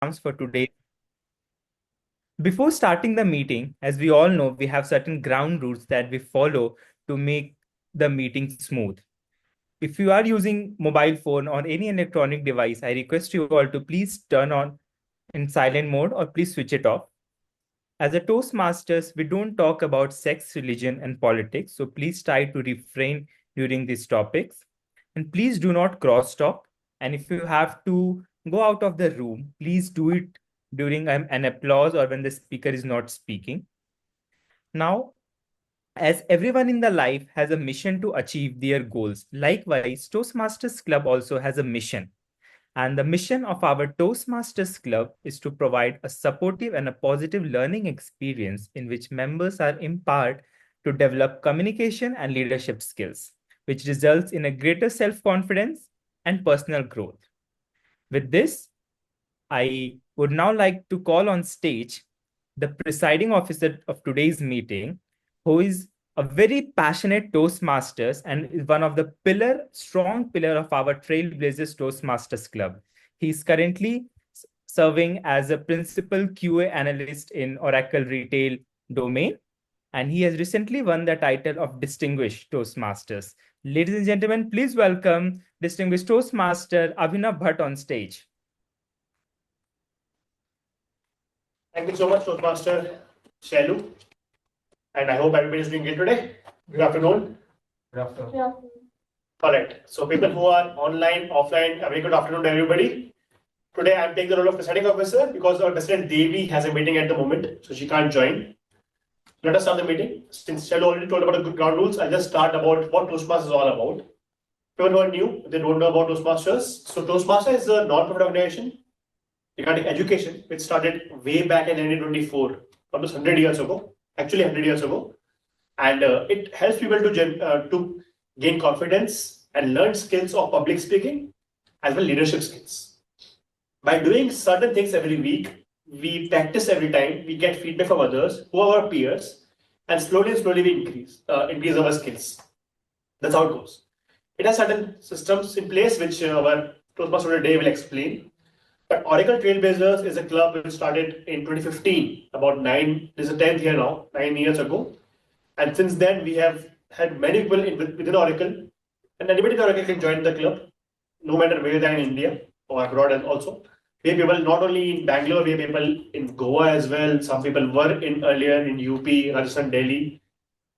announced for today. Before starting the meeting, as we all know, we have certain ground rules that we follow to make the meeting smooth. If you are using mobile phone or any electronic device, I request you all to please turn on in silent mode or please switch it off. As a Toastmasters, we don't talk about sex, religion, and politics, so please try to refrain during these topics. And please do not cross talk. And if you have to go out of the room, please do it during an applause or when the speaker is not speaking. Now, as everyone in the life has a mission to achieve their goals, likewise, Toastmasters Club also has a mission. And the mission of our Toastmasters Club is to provide a supportive and a positive learning experience in which members are empowered to develop communication and leadership skills, which results in a greater self-confidence and personal growth. With this, I would now like to call on stage the presiding officer of today's meeting, who is a very passionate Toastmasters and is one of the strong pillar of our Trailblazers Toastmasters Club. He is currently serving as a principal QA analyst in Oracle retail domain, and he has recently won the title of Distinguished Toastmasters. Ladies and gentlemen, please welcome Distinguished Toastmaster Abhinav Bhatt on stage. Thank you so much, Toastmaster Shailu. And I hope everybody is doing good today. Good afternoon. Good afternoon. Yeah. All right. So people who are online, offline, a very good afternoon to everybody. Today I'm taking the role of presiding officer because our President Devi has a meeting at the moment, so she can't join. Let us start the meeting. Since Shailu already told about the good ground rules, I'll just start about what Toastmasters is all about. People who are new, they don't know about Toastmasters. So Toastmasters is a non-profit organization regarding education, which started way back in 1924, almost 100 years ago. Actually 100 years ago, and it helps people to gain confidence and learn skills of public speaking as well leadership skills. By doing certain things every week, we practice every time, we get feedback from others who are our peers, and slowly we increase our skills. That's how it goes. It has certain systems in place which our Toastmaster today will explain. But Oracle Trailblazers is a club which started in 2015, this is the 10th year now, 9 years ago. And since then, we have had many people within Oracle, and anybody in Oracle can join the club, no matter where they are in India or abroad also. We have people not only in Bangalore, we have people in Goa as well. Some people were earlier in UP, Rajasthan, Delhi,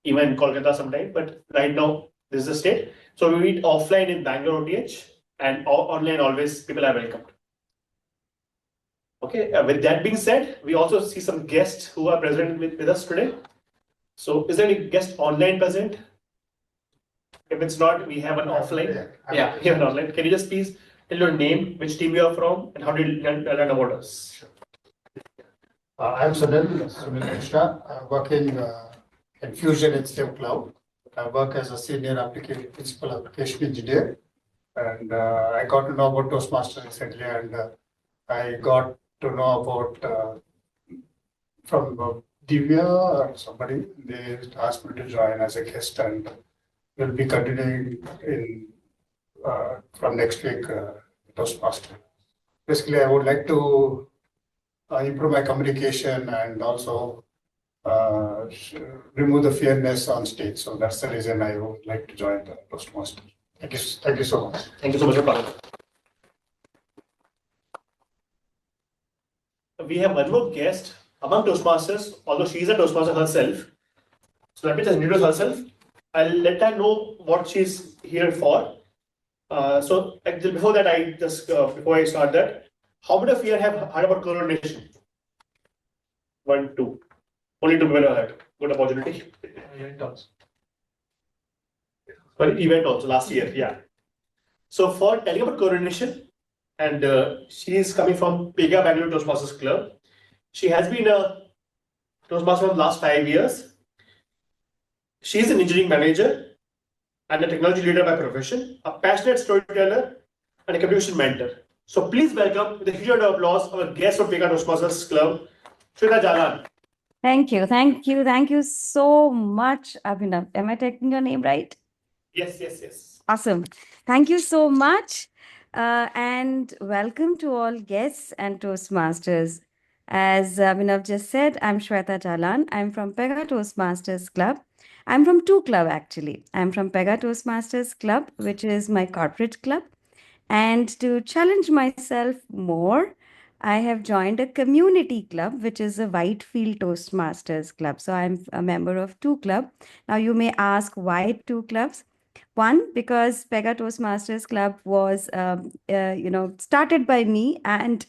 even Kolkata sometime. But right now, this is the state. So we meet offline in Bangalore OTH, and online always people are welcomed. Okay, with that being said, we also see some guests who are present with us today. So is there any guest online present? If it's not, we have an offline. Yeah, we have an online. Can you just please tell your name, which team you are from, and how did you learn about us? Sure. I'm Sunil Mishra. I work in Fusion HCM Cloud. I work as a senior principal application engineer. And I got to know about Toastmasters recently, and I got to know about from Divya or somebody. They asked me to join as a guest, and we'll be continuing in from next week Toastmaster. Basically, I would like to improve my communication and also remove the fearness on stage. So that's the reason I would like to join the Toastmaster. Thank you so much. Thank you so much for coming. We have one more guest among Toastmasters, although she is a Toastmaster herself. So let me just introduce herself. I'll let her know what she's here for. So before that, before I start that, how many of you have heard about coronation? 1, 2. Only 2 people have heard. Good opportunity. Event also last year, yeah. So for telling about coronation, and she is coming from Pega Bengaluru Toastmasters Club. She has been a Toastmaster for the last 5 years. She is an engineering manager and a technology leader by profession, a passionate storyteller, and a communication mentor. So please welcome with a huge round of applause our guest of Pega Toastmasters Club, Shweta Jalan. Thank you so much, Abhinav. Am I taking your name right? Yes. Awesome. Thank you so much. and welcome to all guests and Toastmasters. As Abhinav just said, I'm Shweta Jalan. I'm from Pega Toastmasters Club. I'm from two club actually. I'm from Pega Toastmasters Club, which is my corporate club. And to challenge myself more, I have joined a community club, which is a Whitefield Toastmasters Club. So I'm a member of two club. Now you may ask why two clubs? One, because Pega Toastmasters Club was, started by me and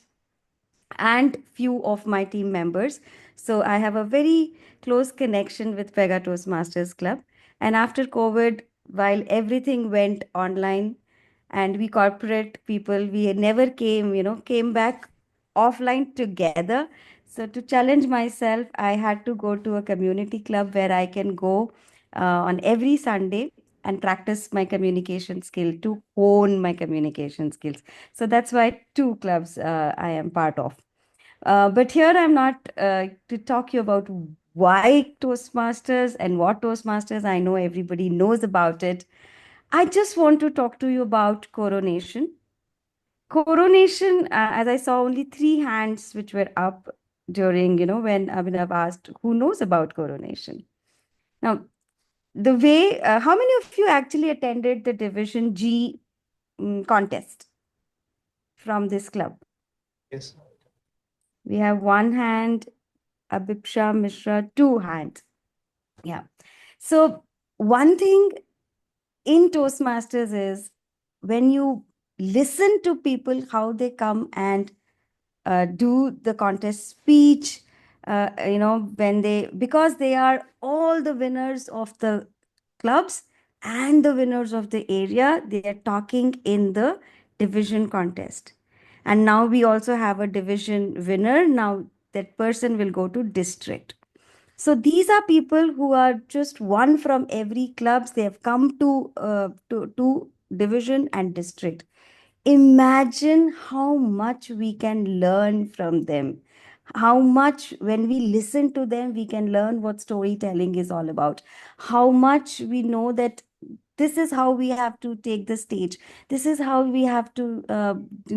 few of my team members. So I have a very close connection with Pega Toastmasters Club. And after COVID, while everything went online and we corporate people, we never came back offline together. So to challenge myself, I had to go to a community club where I can go on every Sunday and practice my communication skill to hone my communication skills. So that's why two clubs I am part of. But here I'm not to talk you about why Toastmasters and what Toastmasters. I know everybody knows about it. I just want to talk to you about coronation. Coronation, as I saw only three hands which were up during, when Abhinav asked who knows about coronation. Now, the way, how many of you actually attended the Division G contest from this club? Yes. We have one hand, Abhipsha Mishra, two hands. Yeah. So one thing in Toastmasters is when you listen to people, how they come and do the contest speech, because they are all the winners of the clubs and the winners of the area, they are talking in the division contest. And now we also have a division winner. Now that person will go to district. So these are people who are just one from every clubs. They have come to division and district. Imagine how much we can learn from them. How much, when we listen to them, we can learn what storytelling is all about. How much we know that this is how we have to take the stage. This is how we have to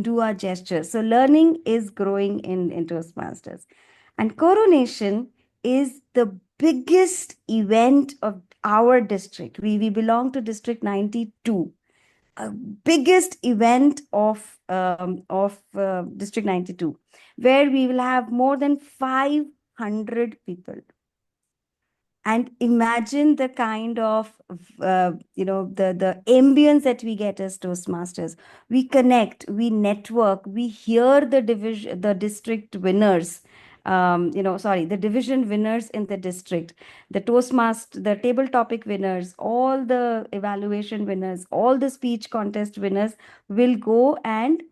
do our gestures. So learning is growing in Toastmasters. And coronation is the biggest event of our district. We belong to District 92, biggest event of District 92, where we will have more than 500 people. And imagine the kind of the ambience that we get as Toastmasters. We connect, we network, we hear the district winners, the division winners in the district, the Toastmaster, the table topic winners, all the evaluation winners, all the speech contest winners will go and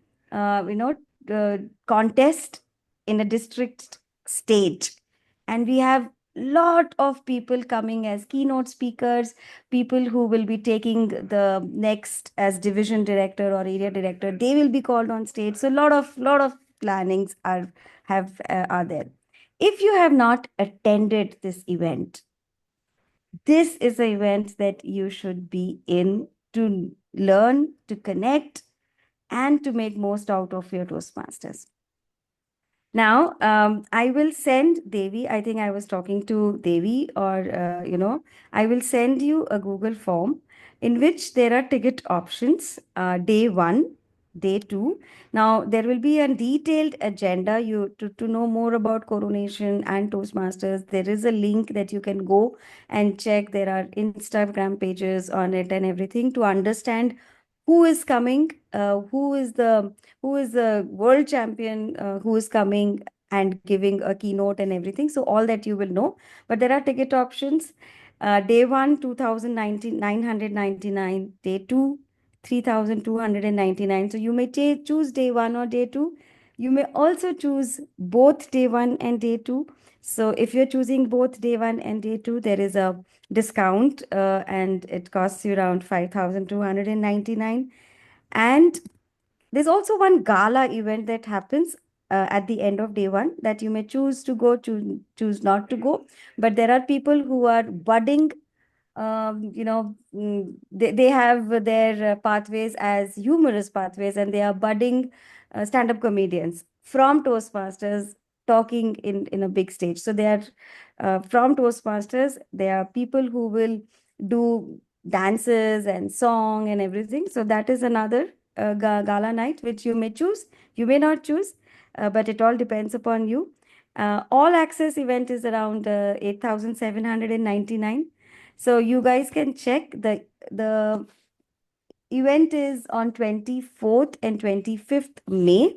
contest in a district stage. And we have lot of people coming as keynote speakers, people who will be taking the next as division director or area director. They will be called on stage. So lot of plannings are there. If you have not attended this event, this is an event that you should be in to learn, to connect, and to make most out of your Toastmasters. Now, I will send Devi. I think I was talking to Devi, or I will send you a Google form in which there are ticket options, day 1, day 2. Now, there will be a detailed agenda. To know more about coronation and Toastmasters, there is a link that you can go and check. There are Instagram pages on it and everything to understand who is coming, who is the world champion, who is coming and giving a keynote and everything. So all that you will know. But there are ticket options. Day 1, 2019, 999. Day 2, 3,299. So you may choose day 1 or day 2. You may also choose both day 1 and day 2. So if you're choosing both day 1 and day 2, there is a discount, and it costs you around 5,299. And there's also one gala event that happens at the end of day 1 that you may choose to go, choose not to go. But there are people who are budding they have their pathways as humorous pathways, and they are budding stand-up comedians from Toastmasters talking in a big stage. So they are from Toastmasters. They are people who will do dances and song and everything. So that is another gala night which you may choose. You may not choose, but it all depends upon you. All access event is around 8,799. So you guys can check the event is on 24th and 25th May,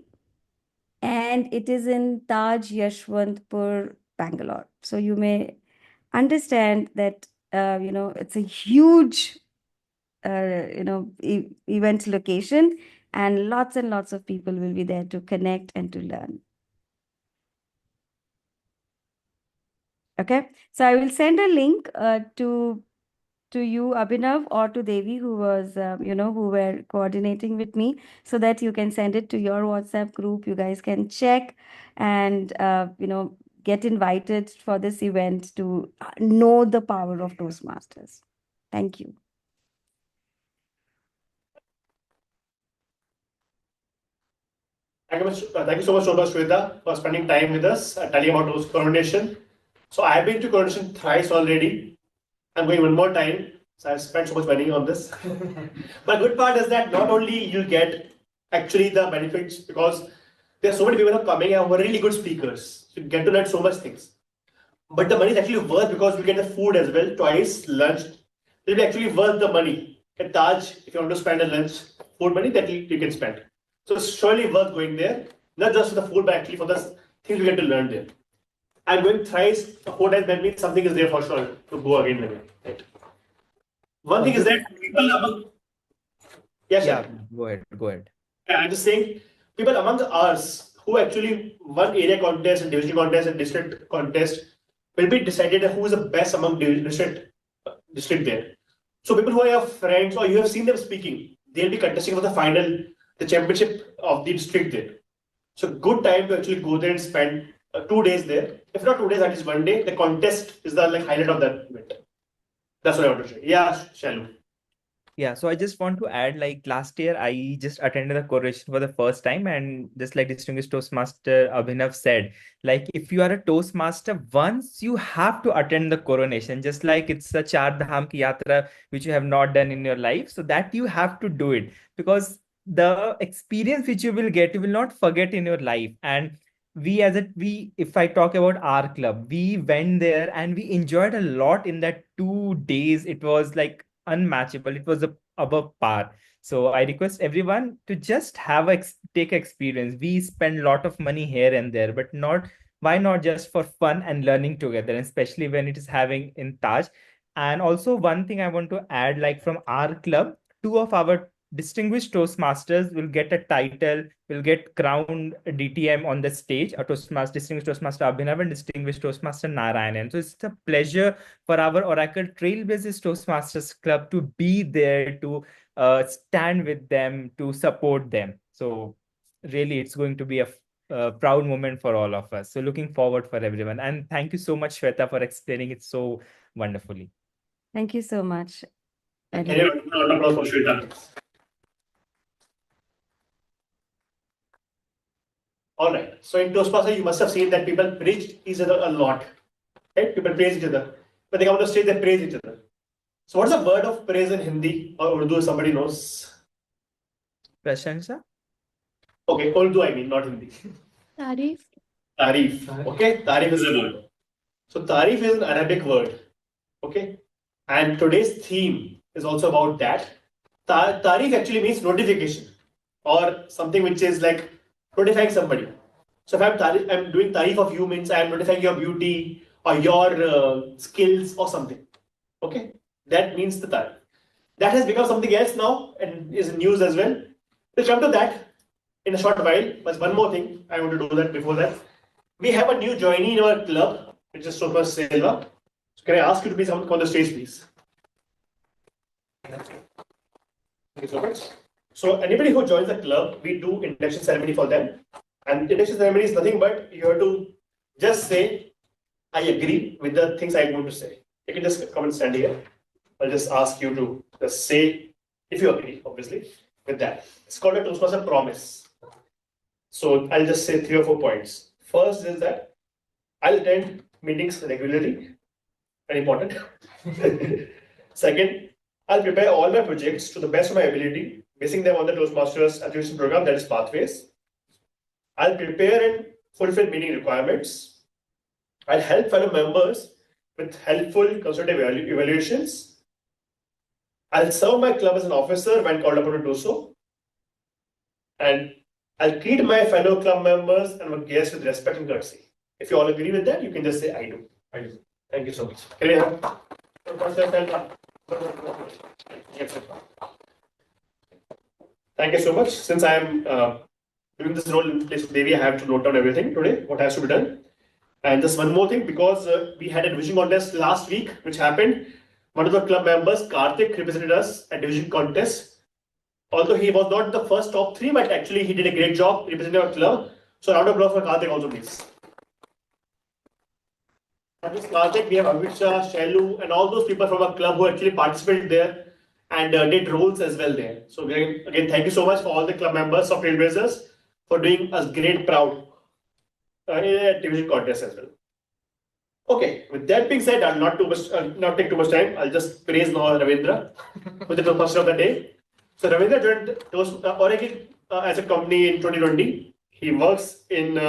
and it is in Taj Yashwantpur, Bangalore. So you may understand that it's a huge event location, and lots of people will be there to connect and to learn. Okay, so I will send a link to you, Abhinav, or to Devi, who was, who were coordinating with me, so that you can send it to your WhatsApp group. You guys can check and, get invited for this event to know the power of Toastmasters. Thank you. Thank you so much, Shweta, for spending time with us, telling about those coronation. So I've been to coronation thrice already. I'm going one more time. So I've spent so much money on this. But good part is that not only you get actually the benefits, because there are so many people who are coming and who are really good speakers. You get to learn so much things. But the money is actually worth, because we get the food as well, twice, lunch. It will be actually worth the money. At Taj, if you want to spend a lunch, food money, that you can spend. So it's surely worth going there, not just for the food, but actually for the things we get to learn there. I'm going thrice, 4 times, that means something is there for sure to go again and again. Right? One thing is that people among... Yeah, go ahead. I'm just saying, people among us who actually won area contest and division contest and district contest will be decided who is the best among district there. So people who are your friends or you have seen them speaking, they'll be contesting for the final, the championship of the district there. So good time to actually go there and spend 2 days there. If not 2 days, at least 1 day. The contest is the highlight of that event. That's what I want to say. Yeah, Shailu. Yeah, so I just want to add, last year, I just attended the coronation for the first time, and just like distinguished Toastmaster Abhinav said, if you are a Toastmaster, once you have to attend the coronation, just like it's a Char Dham ki Yatra, which you have not done in your life, so that you have to do it, because the experience which you will get, you will not forget in your life. And if I talk about our club, we went there and we enjoyed a lot in that 2 days. It was unmatchable. It was above par. So I request everyone to just take experience. We spend a lot of money here and there, but why not just for fun and learning together, and especially when it is having in Taj. And also one thing I want to add, from our club, two of our distinguished Toastmasters will get a title, will get crowned DTM on the stage, a distinguished Toastmaster Abhinav and distinguished Toastmaster Narayanan. So it's a pleasure for our Oracle Trailblazers Toastmasters Club to be there, to stand with them, to support them. So really, it's going to be a proud moment for all of us. So looking forward for everyone. And thank you so much, Shweta, for explaining it so wonderfully. Thank you so much. Anyway, round of applause for Shweta. All right. So in Toastmasters, you must have seen that people praise each other a lot. Right? People praise each other. But they come on the stage, they praise each other. So what's the word of praise in Hindi or Urdu? Somebody knows? Prashansa? Okay, Urdu I mean, not Hindi. Tarif. Tarif. Okay, tarif is a word. So tarif is an Arabic word. Okay. And today's theme is also about that. Tarif actually means notification or something which is like notifying somebody. So if I'm doing tarif of you, means I'm notifying your beauty or your skills or something. Okay, that means the tarif. That has become something else now and is in news as well. We'll come to that in a short while. But one more thing, I want to do that before that. We have a new joinee in our club, which is Toastmasters Silva. So can I ask you to please come on the stage, please? Thank you so much. So anybody who joins the club, we do induction ceremony for them. And induction ceremony is nothing but you have to just say, I agree with the things I'm going to say. You can just come and stand here. I'll just ask you to just say, if you agree, obviously, with that. It's called a Toastmaster promise. So I'll just say 3 or 4 points. First is that I'll attend meetings regularly, very important. Second, I'll prepare all my projects to the best of my ability, basing them on the Toastmasters acquisition program, that is Pathways. I'll prepare and fulfill meeting requirements. I'll help fellow members with helpful constructive evaluations. I'll serve my club as an officer when called upon to do so. And I'll treat my fellow club members and my guests with respect and courtesy. If you all agree with that, you can just say, I do. I do. Thank you so much. Can we have? Thank you so much. Since I am doing this role in place of Devi, I have to note down everything today, what has to be done. And just one more thing, because we had a division contest last week, which happened. One of the club members, Karthik, represented us at division contest. Although he was not the first top 3, but actually he did a great job representing our club. So round of applause for Karthik also, please. Not just Karthik, we have Abhinav, Shailu, and all those people from our club who actually participated there and did roles as well there. So again, thank you so much for all the club members of Trailblazers for doing us great proud in a division contest as well. Okay, with that being said, I'll not take too much time. I'll just praise now Ravindra with the Toastmaster of the day. So Ravindra joined Oracle as a company in 2020. He works in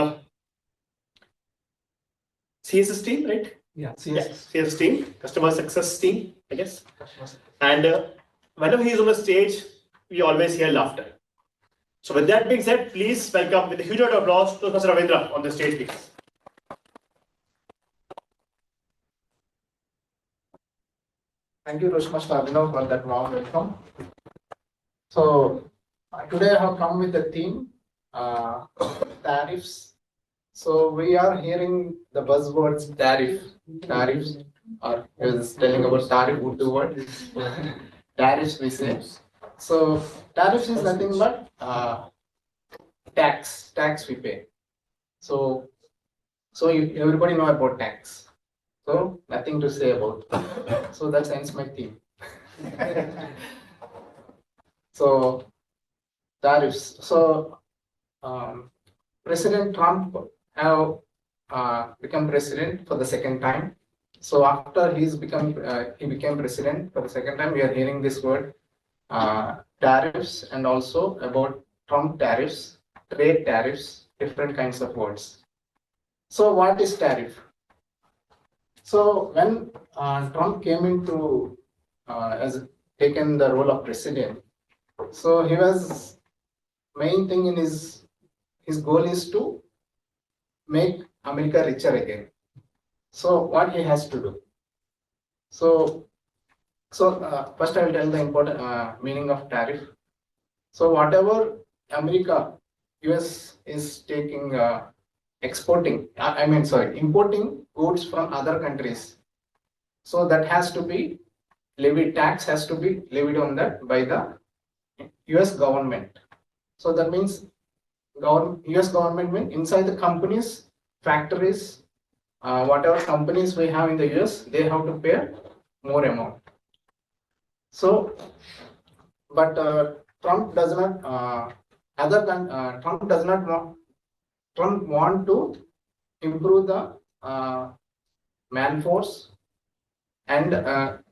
CSS team, right? Yeah, CSS team, customer success team, I guess. And whenever he's on the stage, we always hear laughter. So with that being said, please welcome with a huge round of applause to Mr. Ravindra on the stage, please. Thank you, Toastmaster Abhinav, for that warm welcome. So today I have come with the theme, tariffs. So we are hearing the buzzwords tariffs, or he was telling about tariff, Urdu word, tariffs we say. So tariffs is nothing but tax we pay. So everybody know about tax. So nothing to say about. So that ends my theme. So tariffs. So President Trump have become president for the second time. So after he became president for the second time, we are hearing this word tariffs, and also about Trump tariffs, trade tariffs, different kinds of words. So what is tariff? So when Trump came into as taken the role of president, so he was main thing in his goal is to make America richer again. So what he has to do? So first I will tell the important meaning of tariff. So whatever America, US is taking importing goods from other countries. So that has to be levied, tax has to be levied on that by the US government. So that means US government means inside the companies, factories, whatever companies we have in the US, they have to pay more amount. So, but Trump does not. Trump want to improve the man force and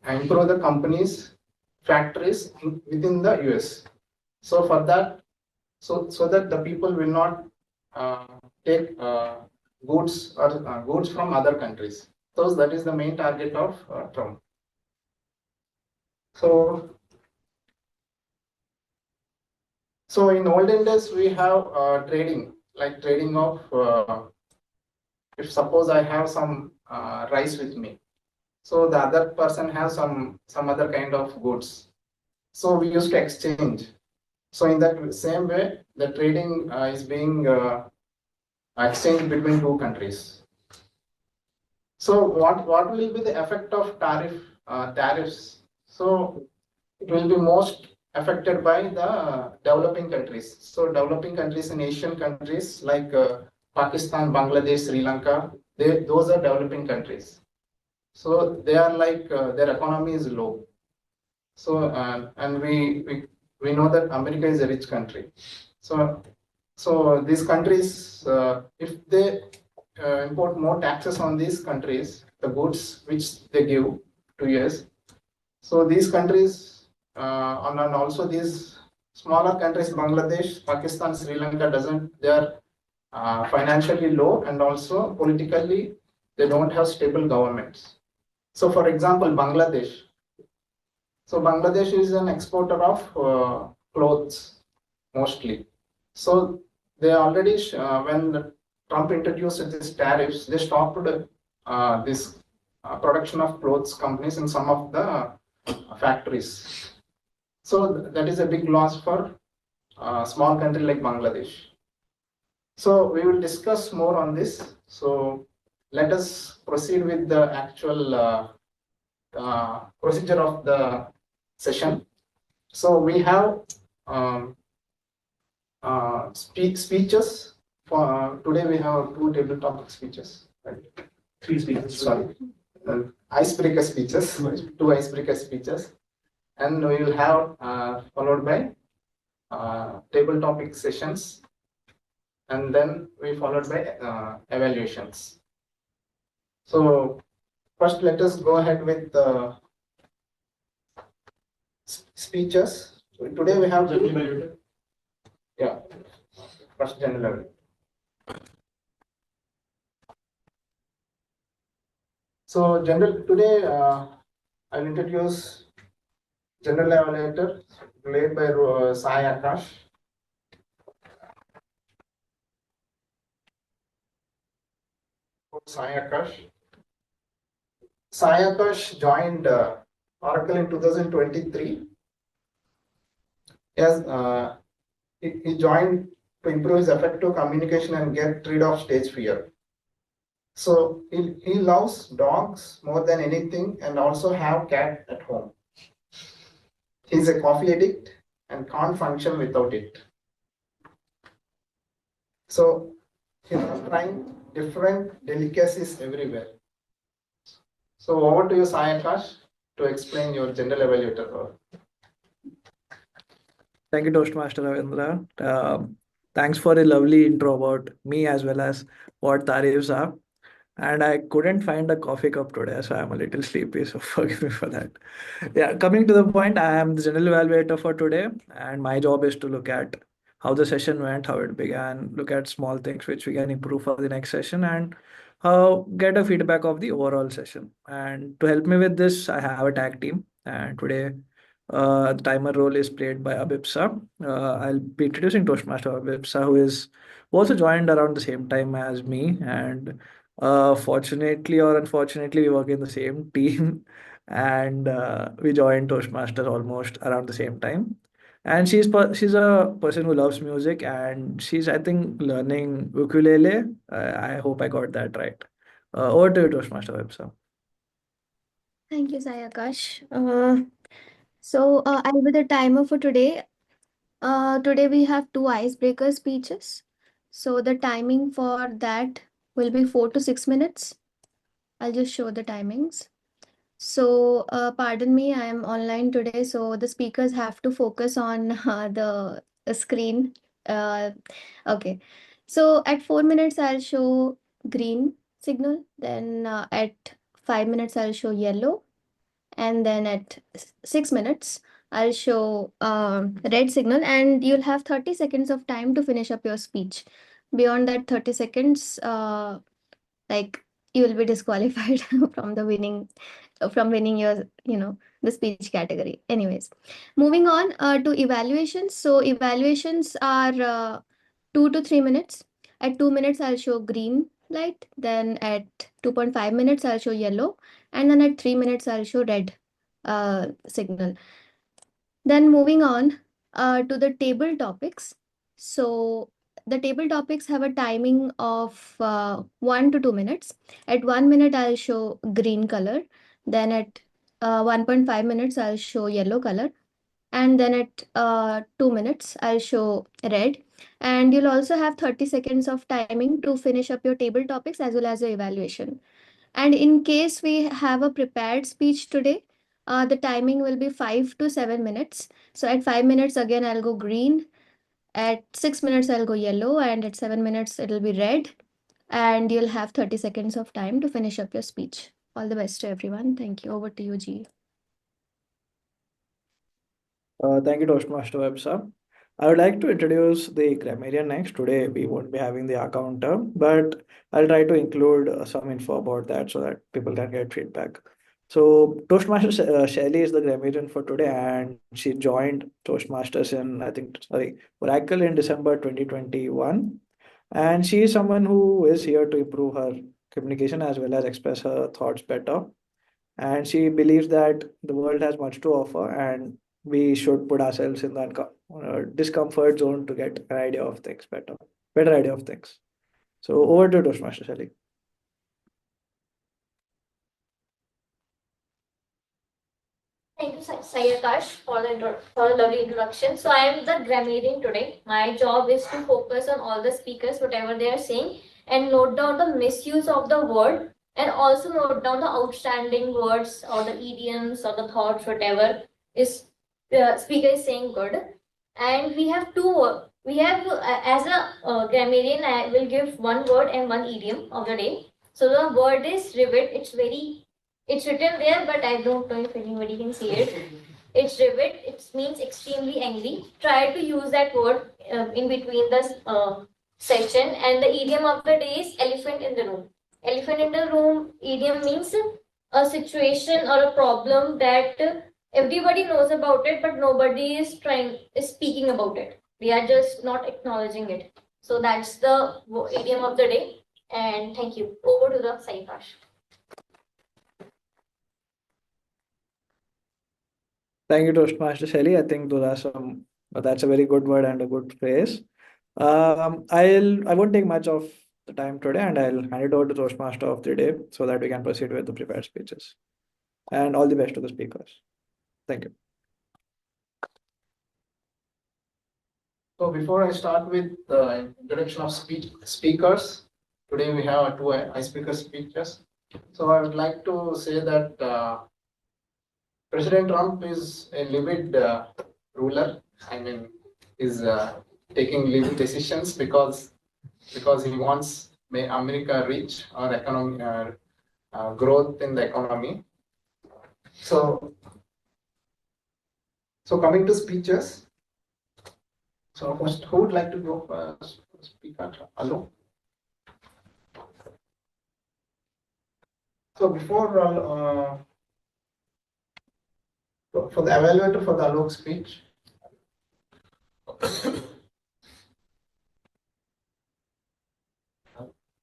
improve the companies, factories within the US. So for that, so that the people will not take goods from other countries. So that is the main target of Trump. So in olden days we have trading, like trading of if suppose I have some rice with me, so the other person has some other kind of goods. So we used to exchange. So in that same way, the trading is being exchanged between two countries. So what will be the effect of tariffs? So it will be most affected by the developing countries. So developing countries and Asian countries like Pakistan, Bangladesh, Sri Lanka, those are developing countries. So they are like their economy is low. So and we know that America is a rich country. So these countries, if they import more taxes on these countries, the goods which they give to US. So these countries, and also these smaller countries, Bangladesh, Pakistan, Sri Lanka, they are financially low, and also politically they don't have stable governments. So for example, Bangladesh. So Bangladesh is an exporter of clothes mostly. So they already, when Trump introduced these tariffs, they stopped this production of clothes companies in some of the factories. So that is a big loss for a small country like Bangladesh. So we will discuss more on this. So let us proceed with the actual procedure of the session. So we have speeches. For today, we have 2 table topic speeches. Right? 3 speakers. Sorry, icebreaker speeches. 2 icebreaker speeches, and we will have followed by table topic sessions, and then we followed by evaluations. So first, let us go ahead with the speeches. So today we have first general level. So today I'll introduce general evaluator played by SaiAkash. SaiAkash joined Oracle in 2023. Yes, he joined to improve his effective communication and get rid of stage fear. So he loves dogs more than anything, and also have cat at home. He's a coffee addict and can't function without it. So he's trying different delicacies everywhere. So over to you, SaiAkash, to explain your general evaluator role. Thank you, Toastmaster Ravindra. Thanks for a lovely intro about me as well as what tariffs are. And I couldn't find a coffee cup today, so I'm a little sleepy, so forgive me for that. Yeah, coming to the point, I am the general evaluator for today, and my job is to look at how the session went, how it began, look at small things which we can improve for the next session, and get a feedback of the overall session. And to help me with this, I have a tag team, and today the timer role is played by Abhipsa. I'll be introducing Toastmaster Abhipsa, who also joined around the same time as me, and fortunately or unfortunately, we work in the same team, and we joined Toastmasters almost around the same time. And she's a person who loves music, and she's, I think, learning ukulele. I hope I got that right. Over to you, Toastmaster Webster. Thank you, SaiAkash. I'll be the timer for today. Today we have 2 icebreaker speeches. So the timing for that will be 4 to 6 minutes. I'll just show the timings. So pardon me, I am online today, so the speakers have to focus on the screen. Okay. So at 4 minutes, I'll show green signal. Then at 5 minutes, I'll show yellow. And then at 6 minutes, I'll show red signal, and you'll have 30 seconds of time to finish up your speech. Beyond that 30 seconds, like you will be disqualified from winning your, the speech category. Anyways, moving on to evaluations. So evaluations are 2 to 3 minutes. At 2 minutes, I'll show green light. Then at 2.5 minutes, I'll show yellow. And then at 3 minutes, I'll show red signal. Then moving on to the table topics. So the table topics have a timing of 1 to 2 minutes. At 1 minute, I'll show green color. Then at 1.5 minutes, I'll show yellow color. And then at 2 minutes, I'll show red. And you'll also have 30 seconds of timing to finish up your table topics as well as your evaluation. And in case we have a prepared speech today, The timing will be 5 to 7 minutes. So at 5 minutes, again, I'll go green. At 6 minutes, I'll go yellow. And at 7 minutes, it'll be red. And you'll have 30 seconds of time to finish up your speech. All the best to everyone. Thank you. Over to you, G. Thank you, Toastmaster Webster. I would like to introduce the grammarian next. Today, we won't be having the account term, but I'll try to include some info about that so that people can get feedback. So, Toastmaster Shailu is the grammarian for today, and she joined Toastmasters Oracle in December 2021. And she is someone who is here to improve her communication as well as express her thoughts better. And she believes that the world has much to offer, and we should put ourselves in that discomfort zone to get an idea of things better idea of things. So over to Toastmaster Shailu. Thank you, SaiAkash, for the lovely introduction. So I am the grammarian today. My job is to focus on all the speakers, whatever they are saying, and note down the misuse of the word, and also note down the outstanding words or the idioms or the thoughts, whatever is the speaker is saying good. And we have two. We have as a grammarian, I will give one word and one idiom of the day. So the word is rivet. It's written there, but I don't know if anybody can see it. It's rivet. It means extremely angry. Try to use that word in between the session. And the idiom of the day is elephant in the room. Elephant in the room idiom means a situation or a problem that everybody knows about it, but nobody is speaking about it. We are just not acknowledging it. So that's the idiom of the day. And thank you. Over to the SaiAkash. Thank you, Toastmaster Shailu. I think that's a very good word and a good phrase. I won't take much of the time today, and I'll hand it over to Toastmaster of the day so that we can proceed with the prepared speeches. And all the best to the speakers. Thank you. So before I start with the introduction of speakers, today we have two icebreaker speeches. So I would like to say that President Trump is a livid ruler. I mean, is taking livid decisions because he wants America reach or economy growth in the economy. So coming to speeches. So first, who would like to go first? Speaker, Alok. So before for the evaluator for the Alok speech.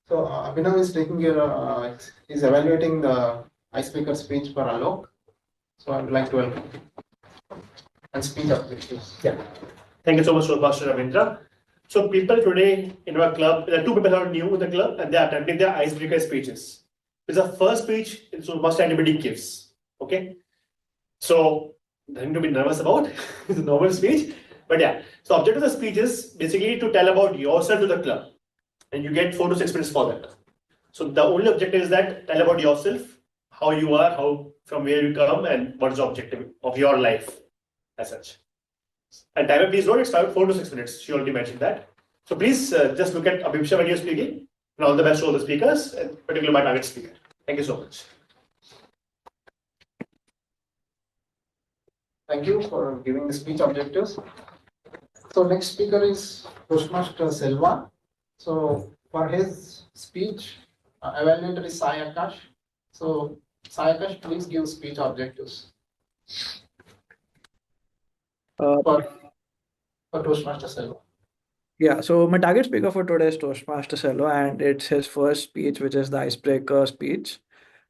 So Abhinav is taking your is evaluating the icebreaker speech for Alok. So I would like to welcome and speech objectives. Yeah. Thank you so much, Master Ravindra. So people today in our club, there are two people who are new in the club and they are attempting their icebreaker speeches. It's the first speech must anybody gives. Okay. So nothing to be nervous about. It's a normal speech. But yeah. So objective of the speech is basically to tell about yourself to the club. And you get 4 to 6 minutes for that. So the only objective is that tell about yourself, how you are, from where you come, and what is the objective of your life as such. And timer, please note, it's 4 to 6 minutes. She already mentioned that. So please just look at Abhimsha when you're speaking. And all the best to all the speakers, and particularly my target speaker. Thank you so much. Thank you for giving the speech objectives. So next speaker is Toastmaster Selva. So for his speech, evaluator is SaiAkash. So SaiAkash, please give speech objectives. For Toastmaster Selva. Yeah, so my target speaker for today is Toastmaster Shailu, and it's his first speech, which is the icebreaker speech.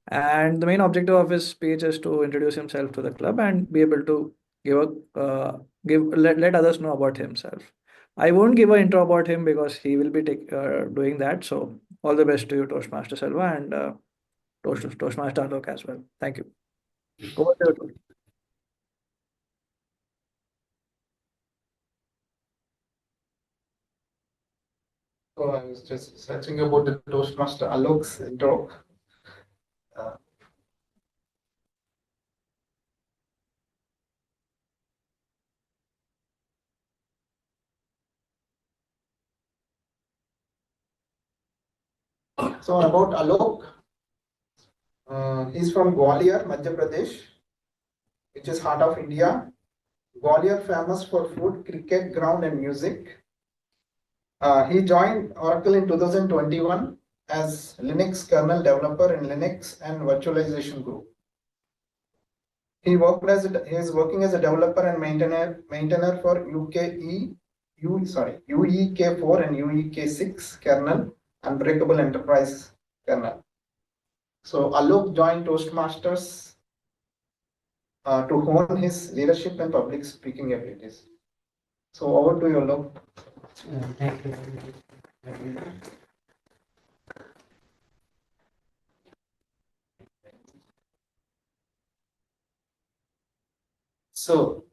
And the main objective of his speech is to introduce himself to the club and be able to let others know about himself. I won't give an intro about him because he will be doing that. So all the best to you, Toastmaster Selva, and Toastmaster Alok as well. Thank you. Over to you. So I was just searching about the Toastmaster Alok's intro. So about Alok, he's from Gwalior, Madhya Pradesh, which is heart of India. Gwalior famous for food, cricket ground and music. He joined Oracle in 2021 as Linux kernel developer in Linux and virtualization group. He is working as a developer and maintainer for UEK4 and UEK6 kernel, Unbreakable Enterprise kernel. So Alok joined Toastmasters to hone his leadership and public speaking abilities. So over to you, Alok. Thank you. So,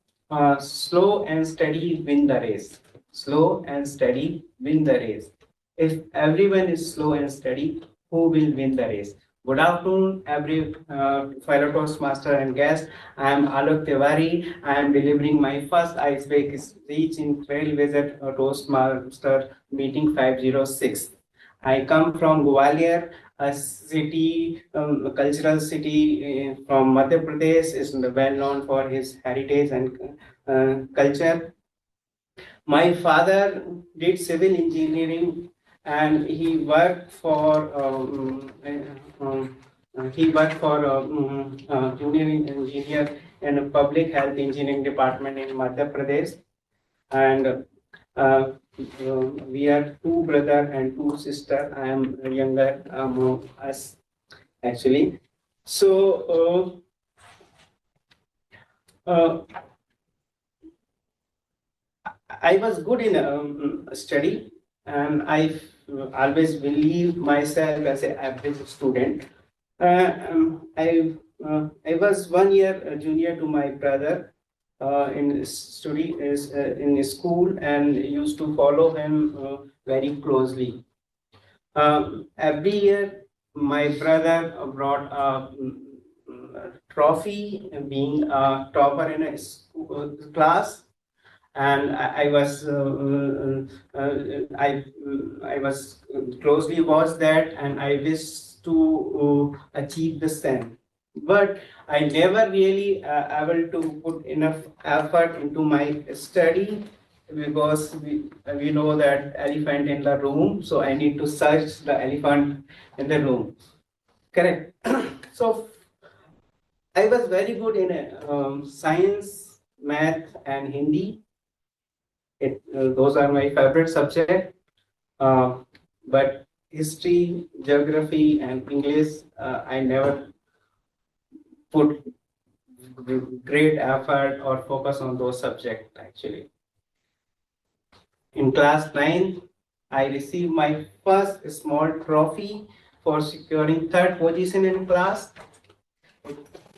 slow and steady win the race. Slow and steady win the race. If everyone is slow and steady, who will win the race? Good afternoon, every fellow Toastmaster and guest. I am Alok Tiwari. I am delivering my first icebreaker speech in Trailblazers Toastmaster meeting 506. I come from Gwalior, a city, cultural city from Madhya Pradesh, is well known for his heritage and culture. My father did civil engineering, and he worked for junior engineer in a public health engineering department in Madhya Pradesh, and we are two brother and two sister. I am younger us actually. So I was good in study, and I always believed myself as an average student. I was 1 year junior to my brother in school, and used to follow him very closely. Every year, my brother brought a trophy, being a topper in a class, and I was closely watched that, and I wish to achieve the same. But I never really able to put enough effort into my study, because we know that elephant in the room, so I need to search the elephant in the room. Correct. So I was very good in science, math, and Hindi. Those are my favorite subjects. But history, geography, and English, I never put great effort or focus on those subjects actually. In class 9, I received my first small trophy for securing third position in class. It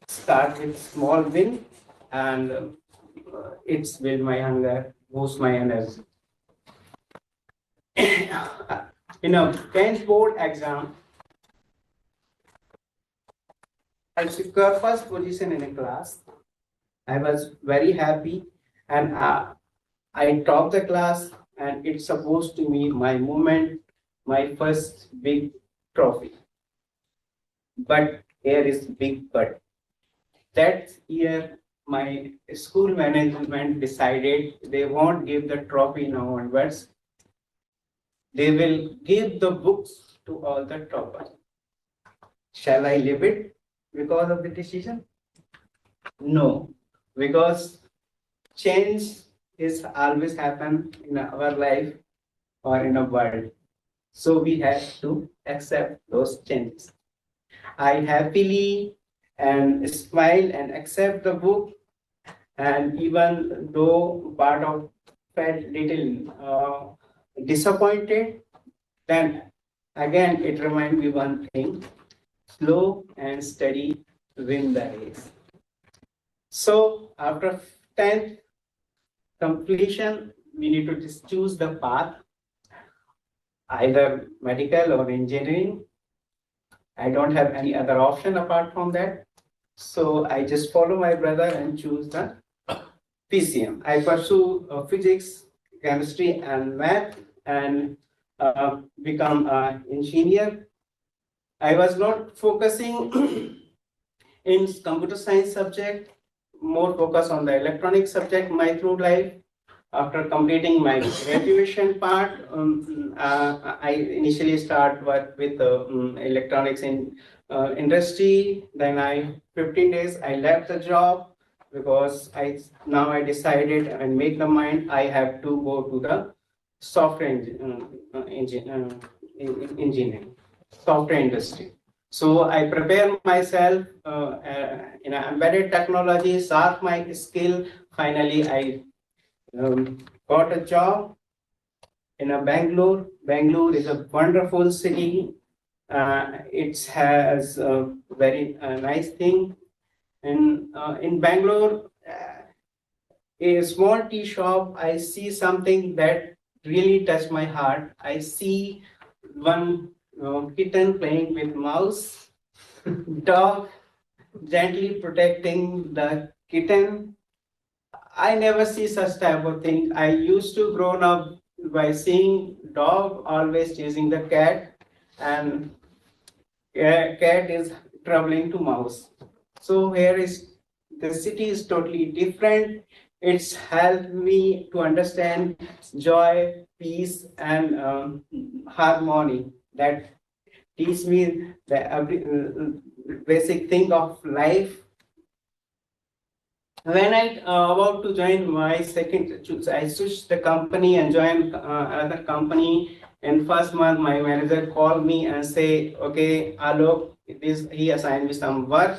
starts with small win, and it's build my hunger, boost my energy. In a 10th board exam, I secured first position in a class. I was very happy, and I topped the class, and it's supposed to be my moment, my first big trophy. But here is big but. That year, my school management decided they won't give the trophy now onwards. They will give the books to all the toppers. Shall I leave it because of the decision? No, because change is always happen in our life or in a world. So we have to accept those changes. I happily and smile and accept the book, and even though part of felt little disappointed, then again it reminds me one thing: slow and steady win the race. So after 10th completion, we need to just choose the path, either medical or engineering. I don't have any other option apart from that. So I just follow my brother and choose the PCM. I pursue physics, chemistry, and math, and become an engineer. I was not focusing in computer science subject, more focus on the electronic subject my through life. After completing my graduation part, I initially start work with electronics in industry. Then 15 days I left the job because I decided and make the mind I have to go to the software engineering, software industry. So I prepare myself in embedded technology, sharp my skill. Finally, I got a job in a Bangalore. Bangalore is a wonderful city. It has a very nice thing. And in Bangalore, a small tea shop, I see something that really touched my heart. I see one kitten playing with mouse, dog gently protecting the kitten. I never see such type of thing. I used to grown up by seeing dog always chasing the cat, and cat is troubling to mouse. So here is the city is totally different. It's helped me to understand joy, peace, and harmony. That teach me the basic thing of life. When I about to join my I switched the company and joined another company. In first month, my manager called me and say, "Okay, Alok, he assigned me some work."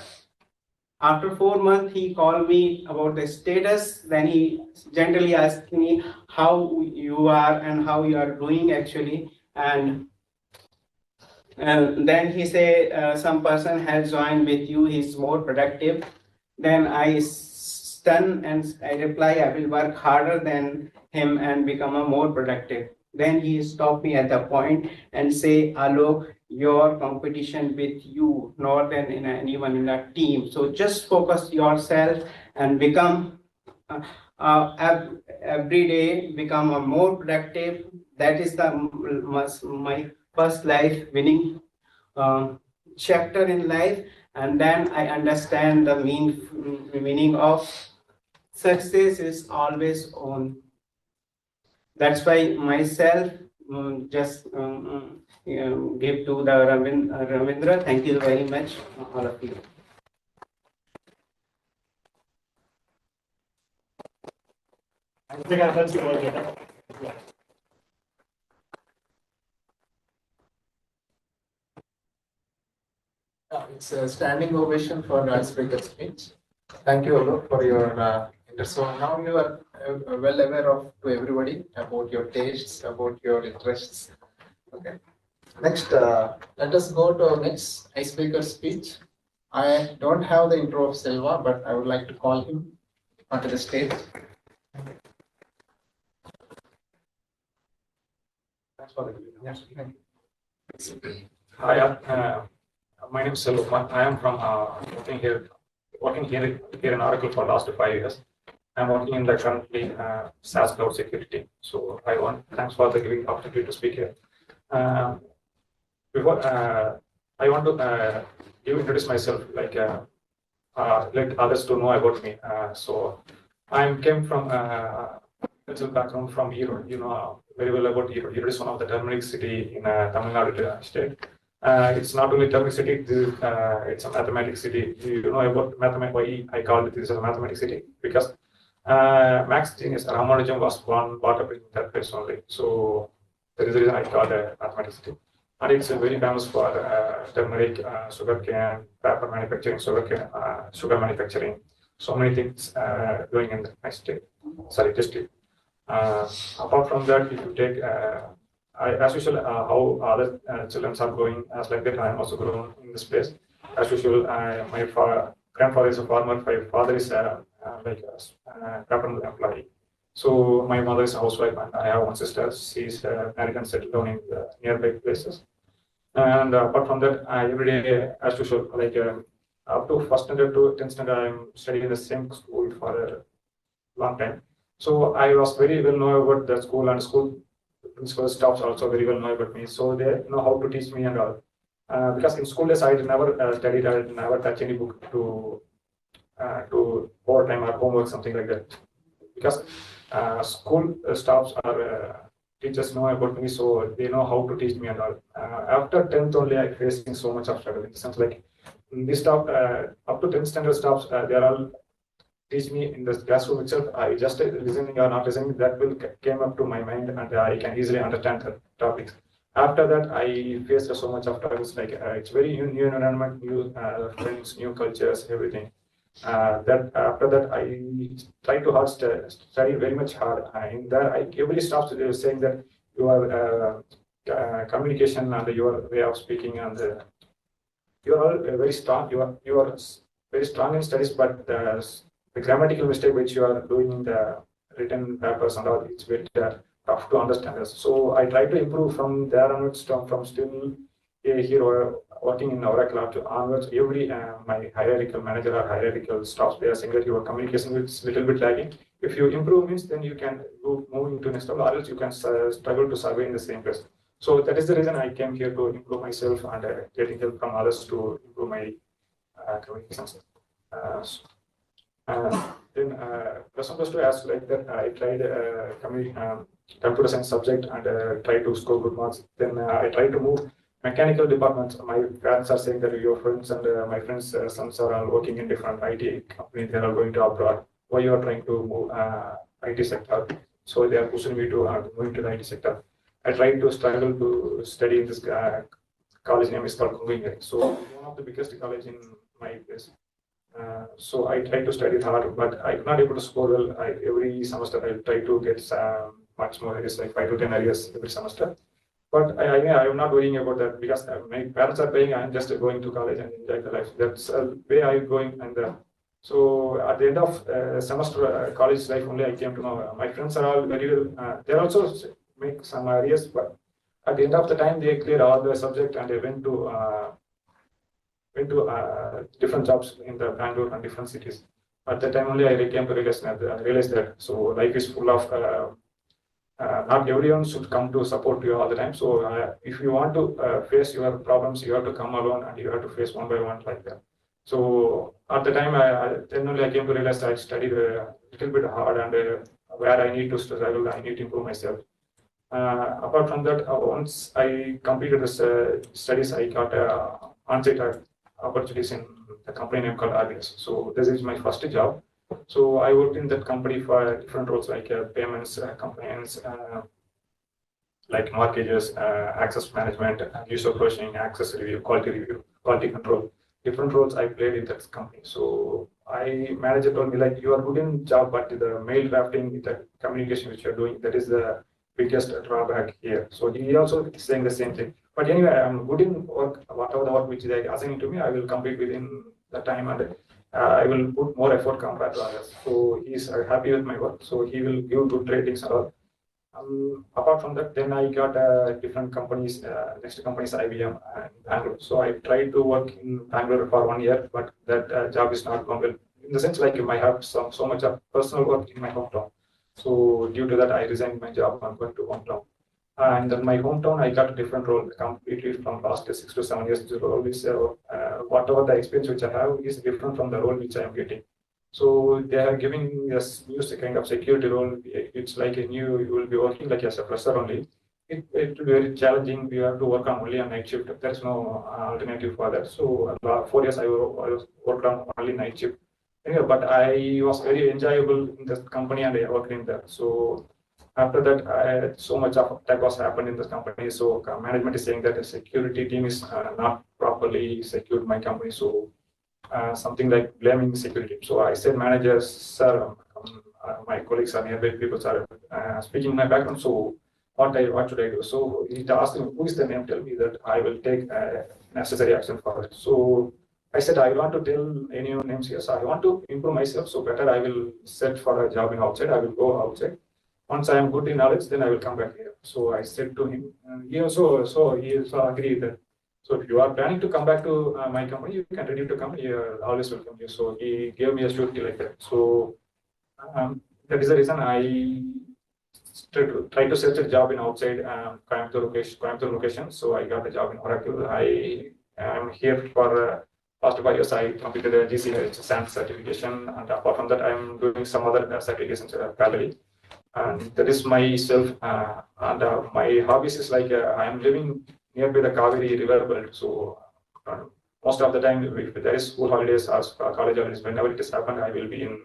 After 4 months, he called me about the status. Then he gently asked me how you are and how you are doing actually. And then he said, some person has joined with you, he's more productive. Then I stun and I reply, I will work harder than him and become a more productive. Then he stopped me at the point and say, Alok, your competition with you, not than in anyone in a team. So just focus yourself and become every day become a more productive. That is my first life winning chapter in life, and then I understand the meaning of success is always on. That's why myself just give to the Ravindra. Thank you very much, all of you. I think I heard you all later. It's a standing ovation for icebreaker speech. Thank you, Alok, for your interest. So now you are well aware of to everybody about your tastes, about your interests. Okay. Next, let us go to our next icebreaker speech. I don't have the intro of Selva, but I would like to call him onto the stage. Thanks for the video. Yes. Hi, my name is Alok. I am from working here in Oracle for the last 5 years. I'm working in the currently SaaS cloud security. So thanks for the giving opportunity to speak here. Before I want to introduce myself, like let others to know about me. So I came from background from Erode. You know very well about Erode. Erode is one of the turmeric city in Tamil Nadu state. It's not only turmeric city, it's a mathematics city. You know about mathematics, why I called it this as a mathematics city? Because Max genius Ramanujan was brought up in that place only. So that is the reason I called it mathematics city. And it's very famous for turmeric, sugarcane, paper manufacturing, sugar manufacturing. So many things going in the state. Sorry, district. Apart from that, if you take as usual, how other children are going, as like that, I am also grown in this place. As usual, my grandfather is a farmer, my father is like a government employee. So my mother is a housewife, and I have one sister. She is married and settled down in the nearby places. And apart from that, every day, as usual, like up to first standard to 10th standard, I am studying in the same school for a long time. So I was very well know about the school, and school principal staffs also very well know about me. So they know how to teach me and all. Because in school days I never studied, I never touched any book to overtime or homework, something like that. Because school staffs or teachers know about me, so they know how to teach me and all. After 10th only, I facing so much of struggle in the sense like this staff up to 10th standard staffs, they are all teach me in the classroom itself. I just listening or not listening, that will came up to my mind and I can easily understand the topics. After that, I faced so much of troubles. Like it's very new environment, new friends, new cultures, everything. That after that, I try to hard study very much hard. In that, everybody stops saying that your communication and your way of speaking and you are all very strong. You are very strong in studies, but the grammatical mistake which you are doing in the written papers and all, it's very tough to understand. So I try to improve from there onwards, from still here working in Oracle onwards. Every my hierarchical manager or hierarchical staff, they are saying that your communication is little bit lagging. If you improve means, then you can move into next level, or else you can struggle to survey in the same place. So that is the reason I came here to improve myself and getting help from others to improve my communication. Then plus one plus two, as like that, I tried computer science subject and tried to score good marks. Then I tried to move mechanical departments. My parents are saying that your friends and my friends' sons are all working in different IT companies. They are going to abroad. Why you are trying to move IT sector? So they are pushing me to move to the IT sector. I tried to struggle to study in this college name is called Kunging. So one of the biggest college in my place. So I tried to study hard, but I'm not able to score well. Every semester I try to get much more areas, like 5 to 10 areas every semester. But I'm not worrying about that because my parents are paying. I'm just going to college and enjoy the life. That's the way I'm going. And so at the end of semester college life only, I came to know my friends are all very well. They're also make some areas, but at the end of the time, they cleared all the subject and they went to different jobs in the Bangalore and different cities. At the time only, I came to realize that so life is full of not everyone should come to support you all the time. So if you want to face your problems, you have to come alone and you have to face one by one like that. So at the time, then only I came to realize I studied a little bit hard and where I need to struggle, I need to improve myself. Apart from that, once I completed this studies, I got on-site opportunities in the company name called RBS. So this is my first job. So I worked in that company for different roles like payments, compliance, like mortgages, access management, user provisioning, access review, quality control. Different roles I played in that company. So I manager told me like you are good in job, but the mail drafting, the communication which you're doing, that is the biggest drawback here. So he also saying the same thing. But anyway, I'm good in work, whatever the work which they are assigning to me, I will complete within the time and I will put more effort compared to others. So he's happy with my work. So he will give good ratings and all. Apart from that, then I got different companies. Next company is IBM and Bangalore. So I tried to work in Bangalore for 1 year, but that job is not going well. In the sense, like I have so much of personal work in my hometown. So due to that, I resigned my job. I'm going to hometown. And then my hometown, I got a different role completely from last 6 to 7 years. The role is whatever the experience which I have is different from the role which I am getting. So they are giving us new kind of security role. It's like a new, you will be working like as a fresher only. It will be very challenging. We have to work on only a night shift. There's no alternative for that. So 4 years I was worked on only night shift. Anyway, but I was very enjoyable in this company and I worked in that. So after that, so much of attack was happened in this company. So management is saying that the security team is not properly secured my company. So something like blaming security. So I said, managers, sir, my colleagues are nearby, people are speaking my background. So what should I do? So he asked him, who is the name? Tell me that I will take necessary action for it. So I said, I want to tell any names here. So I want to improve myself. So better I will search for a job in outside. I will go outside. Once I am good in knowledge, then I will come back here. So I said to him, he also agreed that. So if you are planning to come back to my company, you can ready to come. You always welcome you. So he gave me a surety like that. So that is the reason I try to search a job in outside Coimbatore location. So I got a job in Oracle. I I'm here for past 5 years. I completed a GCH SANT certification, and apart from that, I'm doing some other certifications parallelly. And that is myself. My hobbies is like I am living nearby the Kaveri river belt. So most of the time, if there is school holidays or college holidays, whenever it is happened, I will be in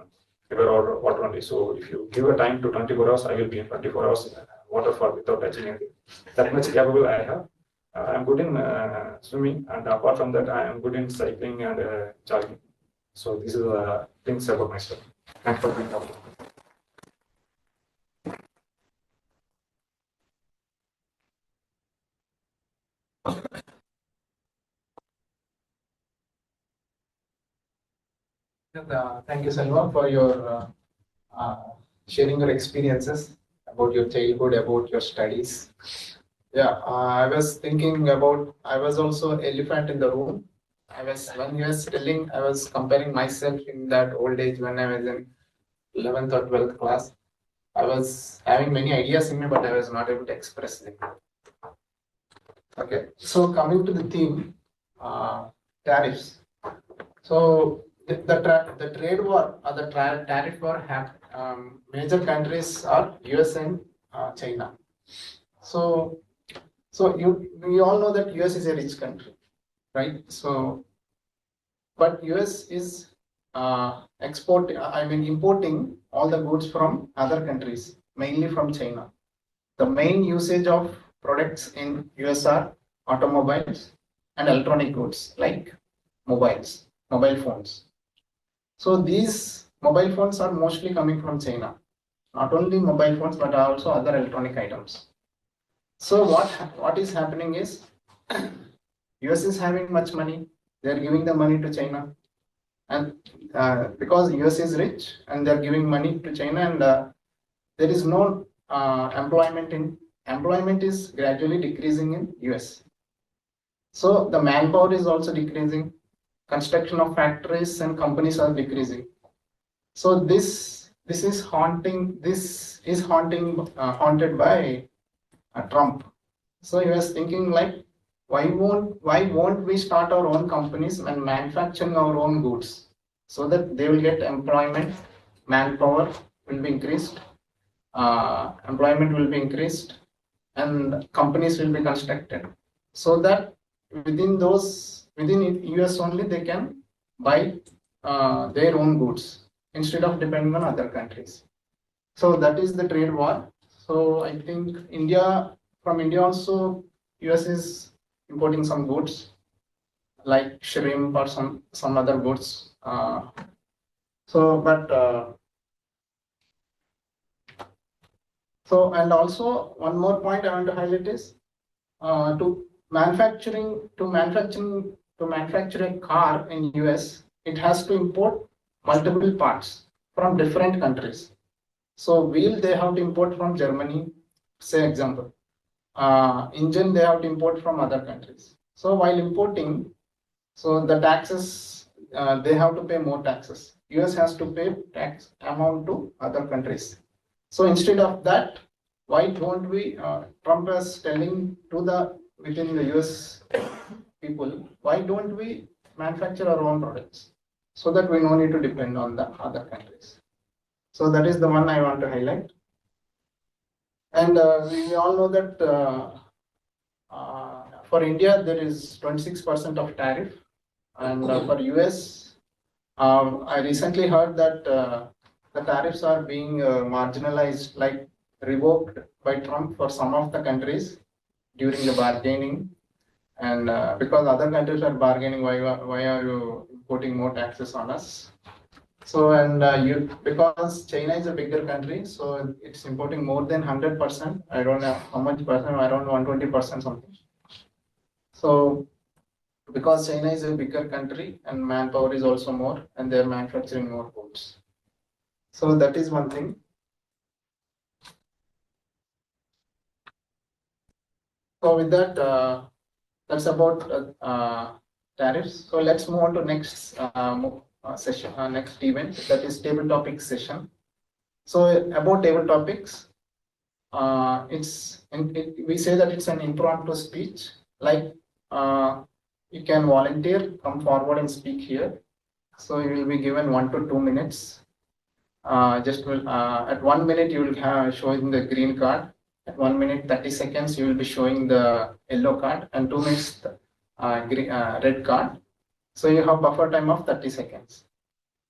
river or water only. So if you give a time to 24 hours, I will be in 24 hours water for without touching anything. That much capable I have. I'm good in swimming, and apart from that, I am good in cycling and jogging. So these are the things about myself. Thanks for being up. Thank you, Selva, for your sharing your experiences about your childhood, about your studies. Yeah, I was thinking about, I was also elephant in the room. When you was telling, I was comparing myself in that old age when I was in 11th or 12th class. I was having many ideas in me, but I was not able to express them. Okay, so coming to the theme, tariffs. So the trade war or the tariff war have major countries are US and China. So we all know that US is a rich country, right? So, but US is importing all the goods from other countries, mainly from China. The main usage of products in US are automobiles and electronic goods like mobile phones. So these mobile phones are mostly coming from China. Not only mobile phones, but also other electronic items. So what is happening is US is having much money. They are giving the money to China, and because US is rich and they are giving money to China, and there is no employment is gradually decreasing in US. So the manpower is also decreasing. Construction of factories and companies are decreasing. So this is haunted by Trump. So he was thinking like, why won't we start our own companies and manufacturing our own goods so that they will get employment, manpower will be increased, employment will be increased, and companies will be constructed, so that within US only they can buy their own goods instead of depending on other countries. So that is the trade war. So I think from India also, US is importing some goods like shrimp or some other goods. And also one more point I want to highlight is to manufacture a car in US, it has to import multiple parts from different countries. So wheel they have to import from Germany, say example. Engine they have to import from other countries. So while importing, so the taxes they have to pay more taxes. US has to pay tax amount to other countries. So instead of that, why don't we? Trump is telling within the US people, why don't we manufacture our own products so that we no need to depend on the other countries? So that is the one I want to highlight. And we all know that for India there is 26% of tariff, and for US, I recently heard that the tariffs are being marginalized, like revoked by Trump for some of the countries during the bargaining, and because other countries are bargaining, why are you putting more taxes on us? So because China is a bigger country, so it's importing more than 100%. I don't know how much percent, around 120% something. So because China is a bigger country and manpower is also more, and they're manufacturing more goods. So that is one thing. So with that, that's about tariffs. So let's move on to next session, next event, that is table topics session. So about table topics, we say that it's an impromptu speech, like you can volunteer, come forward and speak here. So you will be given 1 to 2 minutes. At 1 minute you will have showing the green card. At 1 minute 30 seconds you will be showing the yellow card, and 2 minutes red card. So you have buffer time of 30 seconds.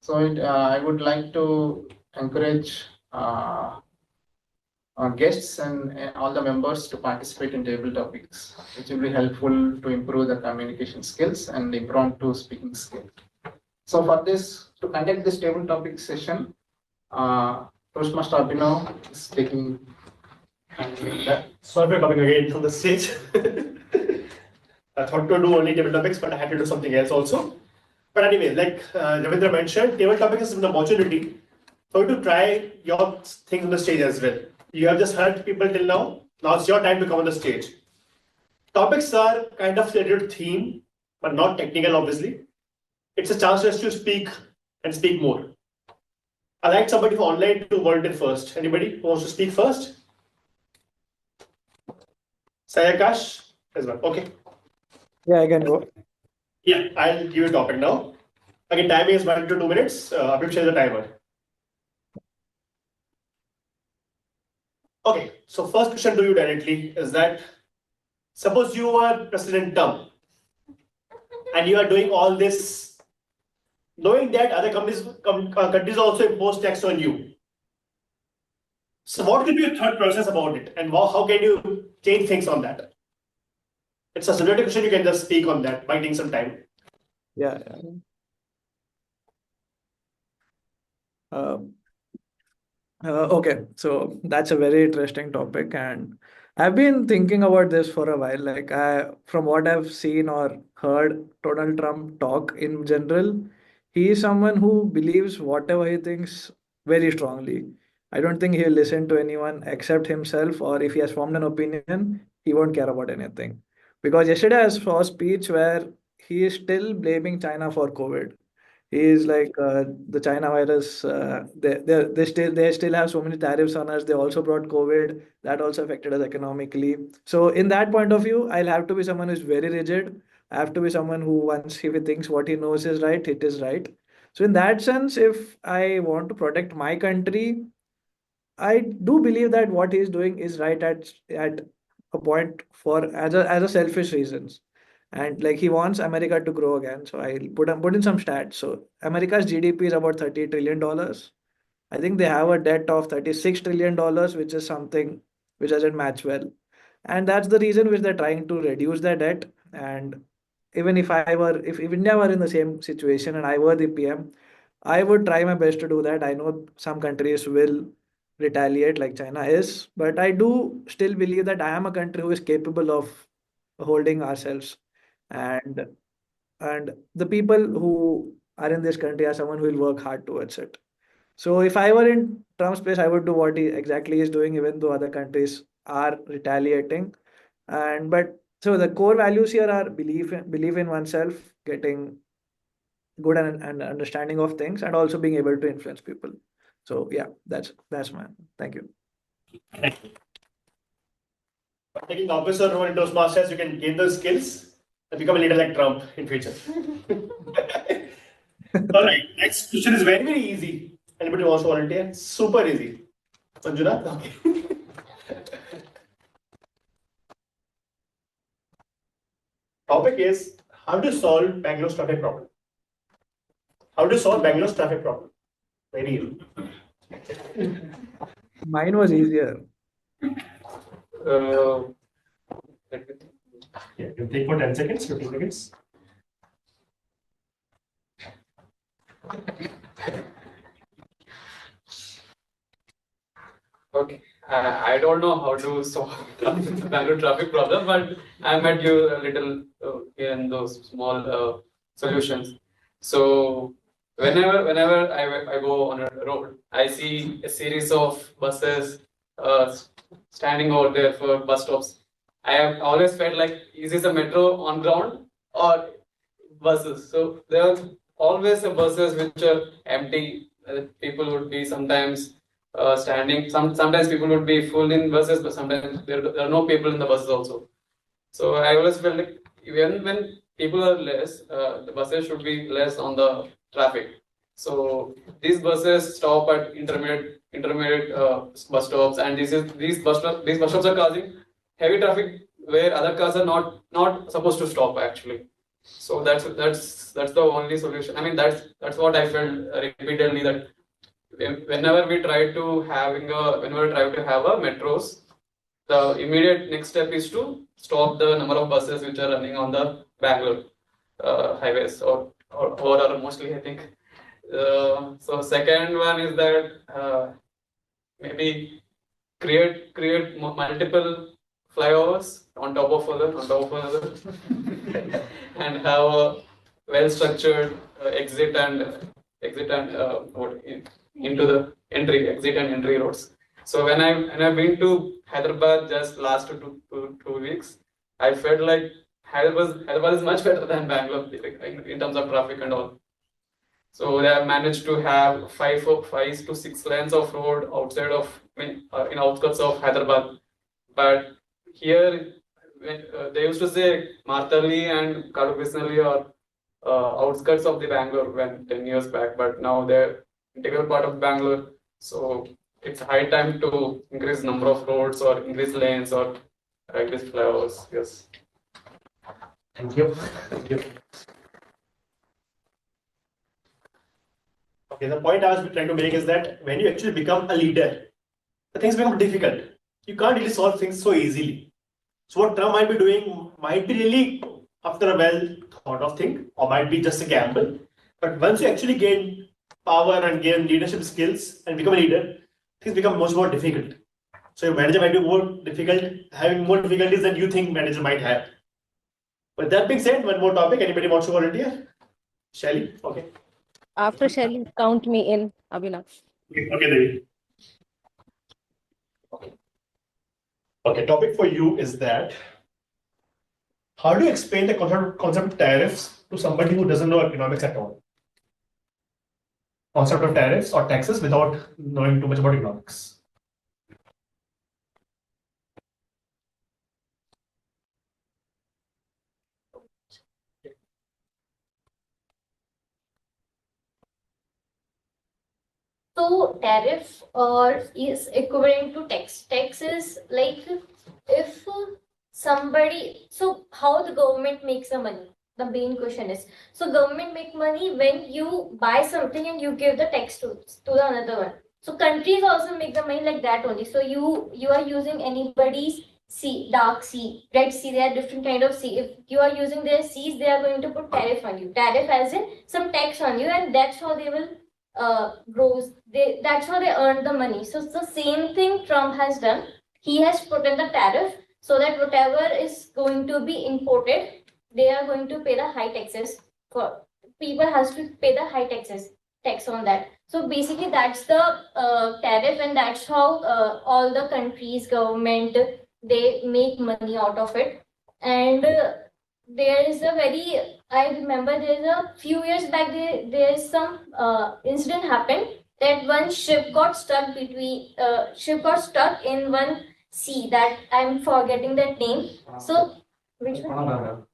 So I would like to encourage guests and all the members to participate in table topics, which will be helpful to improve the communication skills and impromptu speaking skills. So for this, to conduct this table topic session, Toastmaster Abhinav is taking that. Sorry for coming again from the stage. I thought to do only table topics, but I had to do something else also. But anyway, like Ravindra mentioned, table topics is an opportunity for you to try your things on the stage as well. You have just heard people till now. Now it's your time to come on the stage. Topics are kind of related to theme, but not technical, obviously. It's a chance for us to speak and speak more. I'd like somebody from online to volunteer first. Anybody who wants to speak first? SaiAkash as well. Okay. Yeah, I can go. Yeah, I'll give you a topic now. Again, timing is 1 to 2 minutes. Abhinav, share the timer. Okay, so first question to you directly is that suppose you are President Trump and you are doing all this knowing that other countries also impose tax on you. So what will be your thought process about it, and how can you change things on that? It's a similar question. You can just speak on that by taking some time. Yeah. Okay, so that's a very interesting topic, and I've been thinking about this for a while. Like from what I've seen or heard Donald Trump talk in general, he is someone who believes whatever he thinks very strongly. I don't think he'll listen to anyone except himself, or if he has formed an opinion, he won't care about anything. Because yesterday I saw a speech where he is still blaming China for COVID. He is like the China virus. They still have so many tariffs on us. They also brought COVID. That also affected us economically. So in that point of view, I'll have to be someone who's very rigid. I have to be someone who once if he thinks what he knows is right, it is right. So in that sense, if I want to protect my country, I do believe that what he's doing is right at a point for as a selfish reasons. And like he wants America to grow again. So I'll put in some stats. So America's GDP is about $30 trillion. I think they have a debt of $36 trillion, which is something which doesn't match well. And that's the reason which they're trying to reduce their debt. And even if India were in the same situation and I were the PM, I would try my best to do that. I know some countries will retaliate like China is, but I do still believe that I am a country who is capable of holding ourselves, and and the people who are in this country are someone who will work hard towards it. So if I were in Trump's place, I would do what he exactly is doing, even though other countries are retaliating. And but so the core values here are belief in oneself, getting good and understanding of things, and also being able to influence people. So yeah, that's my thank you. Thank you. By taking officer role in Toastmasters, you can gain those skills and become a leader like Trump in future. All right, next question is very, very easy. Anybody wants to volunteer? Super easy. Sanjuna? Okay. Topic is how to solve Bangalore's traffic problem. How to solve Bangalore's traffic problem? Very easy. Mine was easier. Let me think. Yeah, you can take for 10 seconds, 15 seconds. Okay, I don't know how to solve the Bangalore traffic problem, but I might give a little here and those small solutions. So whenever I go on a road, I see a series of buses standing out there for bus stops. I have always felt like, is this a metro on ground or buses? So there are always buses which are empty. People would be sometimes standing. Sometimes people would be full in buses, but sometimes there are no people in the buses also. So I always felt like when people are less, the buses should be less on the traffic. So these buses stop at intermediate bus stops, and these bus stops are causing heavy traffic where other cars are not supposed to stop actually. So that's the only solution. I mean, that's what I felt repeatedly, that whenever we try to have a metros, the immediate next step is to stop the number of buses which are running on the Bangalore highways or are mostly, I think. So second one is that maybe create multiple flyovers on top of other and have a well structured exit and into the exit and entry roads. So when I've been to Hyderabad just last two weeks, I felt like Hyderabad is much better than Bangalore in terms of traffic and all. So they have managed to have 5 to 6 lanes of road outside of in outskirts of Hyderabad. But here, they used to say Martali and Kadubisnali are outskirts of the Bangalore when 10 years back, but now they're integral part of Bangalore. So it's high time to increase number of roads or increase lanes or increase flyovers. Yes. Thank you. Thank you. Okay, the point I was trying to make is that when you actually become a leader, the things become difficult. You can't really solve things so easily. So what Trump might be doing might be really after a well thought of thing, or might be just a gamble. But once you actually gain power and gain leadership skills and become a leader, things become much more difficult. So your manager might be more difficult, having more difficulties than you think manager might have. With that being said, one more topic. Anybody wants to volunteer? Shailu? Okay. After Shailu, count me in, Abhinav. Okay, Devi. Okay, topic for you is that how do you explain the concept of tariffs to somebody who doesn't know economics at all? Concept of tariffs or taxes without knowing too much about economics. So tariff is equivalent to tax. Tax is like if somebody, so how the government makes the money? The main question is, so government make money when you buy something and you give the tax to the another one. So countries also make the money like that only. So you are using anybody's sea, dark sea, red sea, there are different kind of sea. If you are using their seas, they are going to put tariff on you. Tariff as in some tax on you, and that's how they will grows. That's how they earn the money. So it's the same thing Trump has done. He has put in the tariff so that whatever is going to be imported, they are going to pay the high taxes. For people has to pay the high tax on that. So basically that's the tariff, and that's how all the countries government they make money out of it. And there is a very, I remember there's a few years back there's some incident happened that one ship got stuck in one sea that I'm forgetting that name. So which one?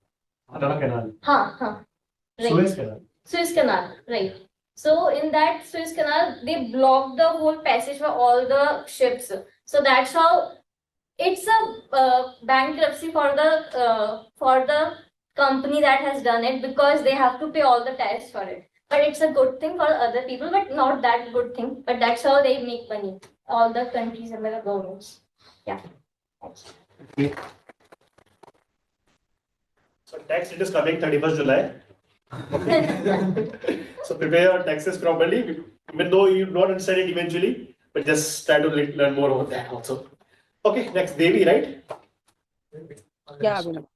Right. Suez Canal, right. So in that Suez Canal, they blocked the whole passage for all the ships. So that's how it's a bankruptcy for the company that has done it, because they have to pay all the tax for it. But it's a good thing for other people, but not that good thing. But that's how they make money. All the countries and the governments. Yeah. Okay. So tax it is coming 31st July. So prepare your taxes properly, even though you don't understand it eventually, but just try to learn more about that also. Okay, next Devi, right? Yeah, Abhinav.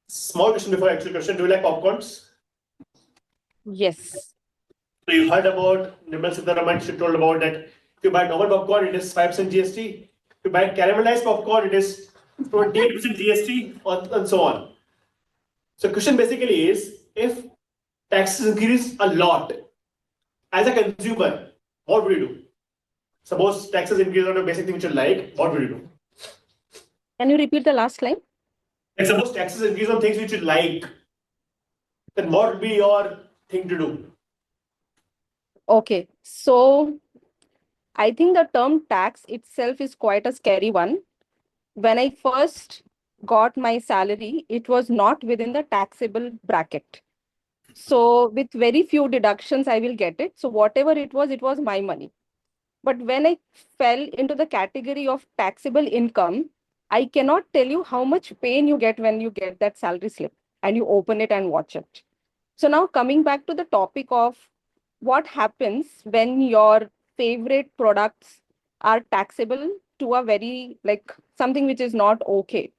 Small question before actual question. Do you like popcorns? Yes. So you heard about Nirmal Sitharaman, she told about that if you buy normal popcorn, it is 5% GST. If you buy caramelized popcorn, it is 28% GST, and so on. So question basically is, if taxes increase a lot, as a consumer, what would you do? Suppose taxes increase on a basic thing which you like, what would you do? Can you repeat the last line? Like suppose taxes increase on things which you like. then what would be your thing to do? Okay, so I think the term tax itself is quite a scary one. When I first got my salary, it was not within the taxable bracket. So with very few deductions, I will get it. So whatever it was my money. But when I fell into the category of taxable income, I cannot tell you how much pain you get when you get that salary slip and you open it and watch it. So now coming back to the topic of what happens when your favorite products are taxable to a very like something which is not okay.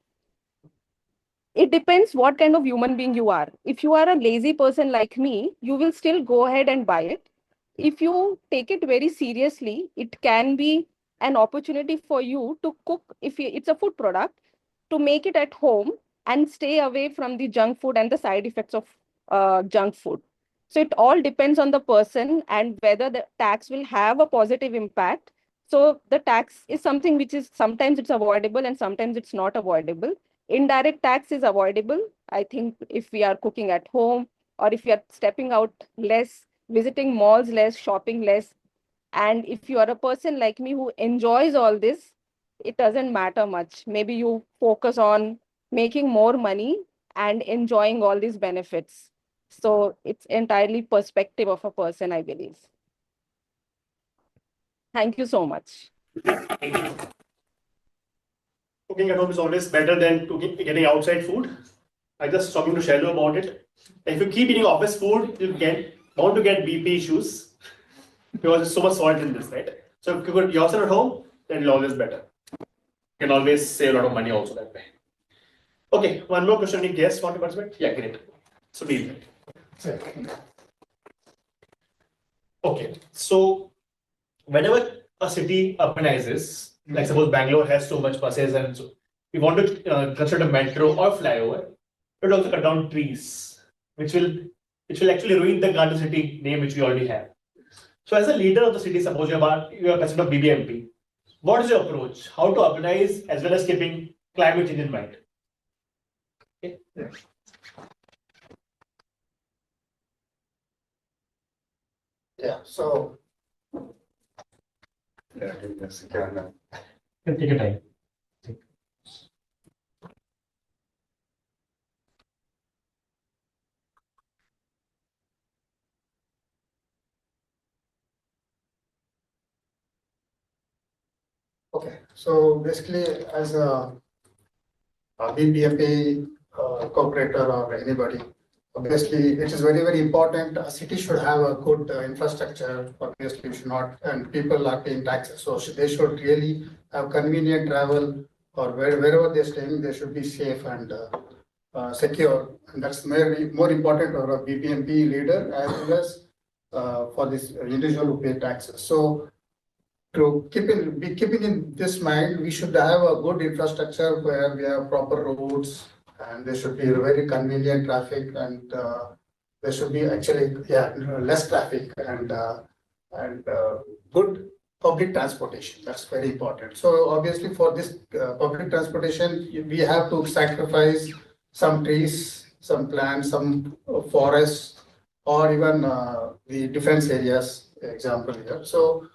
It depends what kind of human being you are. If you are a lazy person like me, you will still go ahead and buy it. If you take it very seriously, it can be an opportunity for you to cook, if it's a food product, to make it at home and stay away from the junk food and the side effects of junk food. So it all depends on the person and whether the tax will have a positive impact. So the tax is something which is sometimes it's avoidable and sometimes it's not avoidable. Indirect tax is avoidable. I think if we are cooking at home or if we are stepping out less, visiting malls less, shopping less, and if you are a person like me who enjoys all this, it doesn't matter much. Maybe you focus on making more money and enjoying all these benefits. So it's entirely perspective of a person, I believe. Thank you so much. Cooking at home is always better than getting outside food. I just talking to Shailu about it. If you keep eating office food, you get bound to get BP issues because there's so much salt in this, right? So if you cook yourself at home, then it'll always better. You can always save a lot of money also that way. Okay, one more question. Any guests want to participate? Yeah, great. So deal. Okay, so whenever a city urbanizes, like suppose Bangalore has so much buses and so we want to construct a metro or flyover, but also cut down trees, which will actually ruin the garden city name which we already have. So as a leader of the city, suppose you are president of BBMP, what is your approach? How to urbanize as well as keeping climate change in mind? Okay. Yeah, so Take your time. okay, so basically as a BPMP cooperator or anybody, obviously it is very important. A city should have a good infrastructure. Obviously, you should not, and people are paying taxes, so they should really have convenient travel, or wherever they're staying, they should be safe and secure. And that's more important for a BPMP leader as well as for this individual who pay taxes. So to keeping in this mind, we should have a good infrastructure where we have proper roads, and there should be very convenient traffic, and there should be actually less traffic and good public transportation. That's very important. So obviously for this public transportation, we have to sacrifice some trees, some plants, some forests, or even the defense areas. Example here. So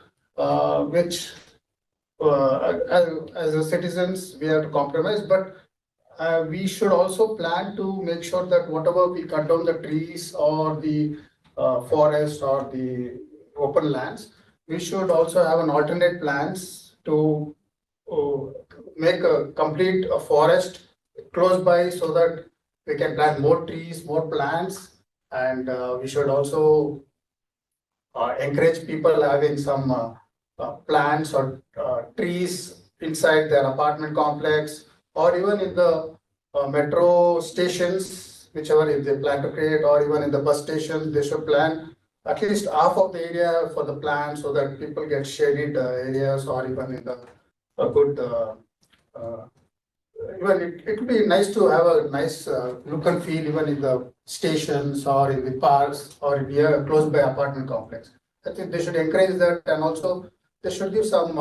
which as a citizens we have to compromise, but we should also plan to make sure that whatever we cut down the trees or the forest or the open lands, we should also have an alternate plans to make a complete forest close by so that we can plant more trees, more plants, and we should also encourage people having some plants or trees inside their apartment complex, or even in the metro stations, whichever if they plan to create, or even in the bus stations, they should plan at least half of the area for the plants so that people get shaded areas, or even in the a good even it would be nice to have a nice look and feel even in the stations or in the parks or near close by apartment complex. I think they should encourage that, and also they should give some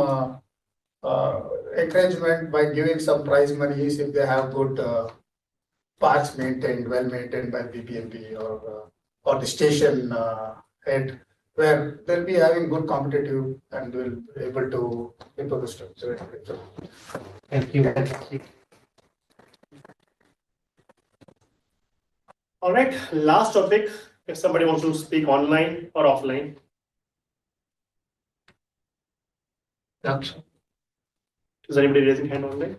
encouragement by giving some prize monies if they have good parks maintained, well maintained by BPMP or the station head, where they'll be having good competitive and will be able to improve the structure. Thank you. All right, last topic. If somebody wants to speak online or offline. Is anybody raising hand online